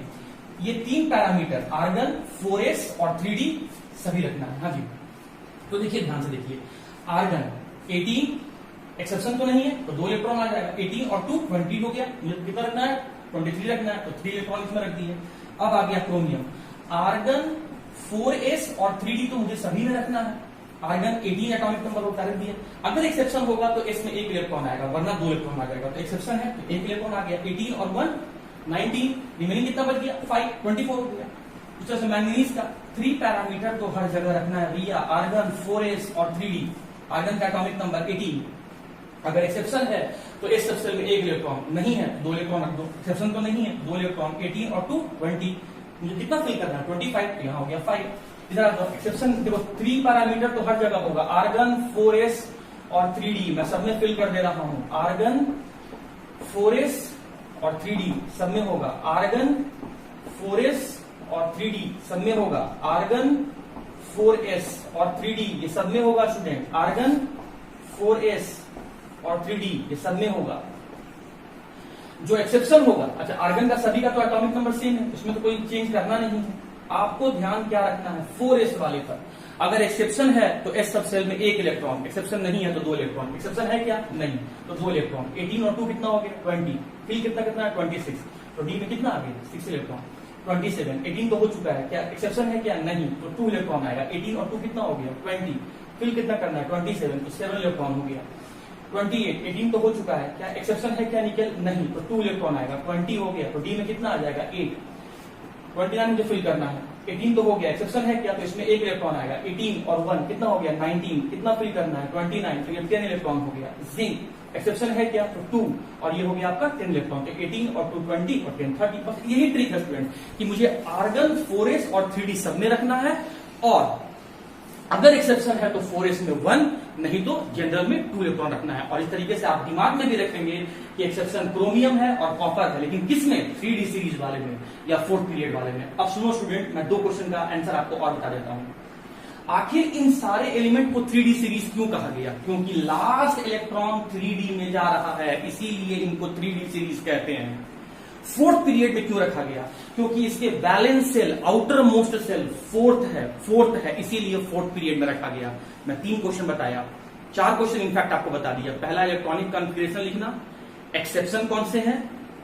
ये 3 पैरामीटर आर्गन, 4s और 3d सभी रखना है। हाँ जी, तो देखिए ध्यान से देखिए, आर्गन 18, एक्सेप्शन तो नहीं है तो 2 इलेक्ट्रॉन आ जाएगा। 18 और 2 20 हो गया, मुझे कितना रखना है 23 रखना है, तो 3 इलेक्ट्रॉन इसमें रख दिए। अब आ गया क्रोमियम, आर्गन 4s और 3d तो मुझे सभी में रखना है। आर्गन 18 एटॉमिक नंबर होता है दिया, अगर एक्सेप्शन होगा तो s में 1 इलेक्ट्रॉन आएगा, वरना 2 इलेक्ट्रॉन आ जाएगा। तो एक्सेप्शन है तो 1 इलेक्ट्रॉन आ गया। 18 और 1 19, रिमेनिंग कितना बच गया 5, 24 हो गया। इस तरह से मैंगनीज का 3 पैरामीटर तो हर जगह रखना है भैया, आर्गन 4s और 3d। आर्गन का एटॉमिक नंबर 18, अगर एक्सेप्शन है तो s सबसेल में 1 इलेक्ट्रॉन, नहीं है 2 इलेक्ट्रॉन रख दो। एक्सेप्शन तो नहीं है, 2 इलेक्ट्रॉन, 18 और 2 20, मुझे कितना फिल करना है 25, तो यहाँ हो गया 5। इधर एक्सेप्शन देखो 3 पैरामीटर तो हर जगह होगा, आर्गन 4s और 3d मैं सब में फिल कर दे रहा हूं। आर्गन 4s और 3d सब में होगा, आर्गन 4s और 3d सब में होगा, आर्गन 4s और 3d ये सब में होगा स्टूडेंट, आर्गन 4s और 3d ये सब में होगा। जो एक्सेप्शन होगा, अच्छा आर्गन का सभी का तो एटॉमिक नंबर सेम है, इसमें तो कोई चेंज करना नहीं है। आपको ध्यान क्या रखना है 4s वाले पर, अगर एक्सेप्शन है तो s सबसेल में 1 इलेक्ट्रॉन, एक्सेप्शन नहीं है तो 2 इलेक्ट्रॉन। एक्सेप्शन है क्या, नहीं, तो 2 इलेक्ट्रॉन। 18 और 2 कितना हो गया 20, फिल कितना कितना है 26, तो d में कितना आ गया 6 इलेक्ट्रॉन। 27, 18 तो हो चुका है, क्या एक्सेप्शन है क्या, नहीं, तो 2 इलेक्ट्रॉन आएगा। 18 और 2 कितना हो गया 20, फिल कितना करना है 27, तो 7 इलेक्ट्रॉन हो गया। 28, 18 तो हो चुका है, क्या एक्सेप्शन है क्या निकल, नहीं, तो 2 इलेक्ट्रॉन आएगा। 20 हो गया, तो d में कितना आ जाएगा 8। 29 मुझे फिल करना है, 18 तो हो गया, एक्सेप्शन है क्या, तो इसमें एक इलेक्ट्रॉन आएगा, 18 और 1 कितना हो गया 19, कितना फिल करना है 29, तो ये 10 इलेक्ट्रॉन हो गया। जिंक एक्सेप्शन है क्या, तो 2 और ये हो गया आपका 10 इलेक्ट्रॉन, तो 18 और 2 20 और 10 30। बस यही ट्रिक है स्टूडेंट कि मुझे आर्गन 4s और 3d सब में रखना है, और अगर एक्सेप्शन है तो 4s में 1, नहीं तो जनरल में 2 इलेक्ट्रॉन रखना है। और इस तरीके से आप दिमाग में भी रखेंगे कि एक्सेप्शन क्रोमियम है और कॉपर है, लेकिन किसमें, 3d सीरीज वाले में या 4th पीरियड वाले में। अब सुनो स्टूडेंट, मैं 2 क्वेश्चन का आंसर आपको और बता देता हूं। आखिर इन सारे एलिमेंट को 3d सीरीज क्यों कहा गया, क्योंकि लास्ट इलेक्ट्रॉन 3d में जा रहा है, इसीलिए इनको 3d सीरीज कहते हैं। 4th पीरियड में क्यों रखा गया, क्योंकि इसके valence shell, outermost shell 4th है, इसीलिए 4th पीरियड में रखा गया। मैं 3 क्वेश्चन बताया, 4 क्वेश्चन इनफैक्ट आपको बता दिया। पहला इलेक्ट्रॉनिक कॉन्फ़िगरेशन लिखना, एक्सेप्शन कौन से हैं,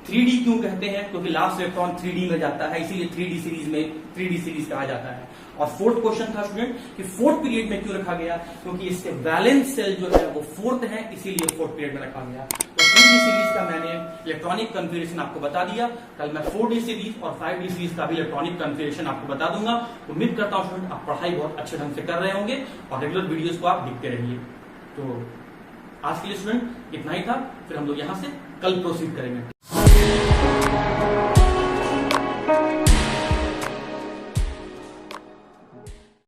3d क्यों कहते हैं, क्योंकि लास्ट इलेक्ट्रॉन 3d में जाता है, इसीलिए 3d सीरीज कहा जाता है। और 4th क्वेश्चन था स्टूडेंट कि 4th पीरियड में क्यों रखा गया, क्योंकि इसके बैलेंस सेल जो है वो 4th है, इसीलिए 4th पीरियड में रखा गया। तो 3d सीरीज का मैंने इलेक्ट्रॉनिक कॉन्फ़िगरेशन आपको बता दिया। कल मैं 4d सीरीज और 5d सीरीज का भी इलेक्ट्रॉनिक कॉन्फ़िगरेशन आपको बता दूंगा। उम्मीद करता हूं स्टूडेंट आप पढ़ाई बहुत अच्छे ढंग से कर रहे होंगे और रेगुलर वीडियोस को आप देखते रहिए। तो आज के लिए स्टूडेंट इतना ही था, फिर हम लोग यहां से कल प्रोसीड करेंगे।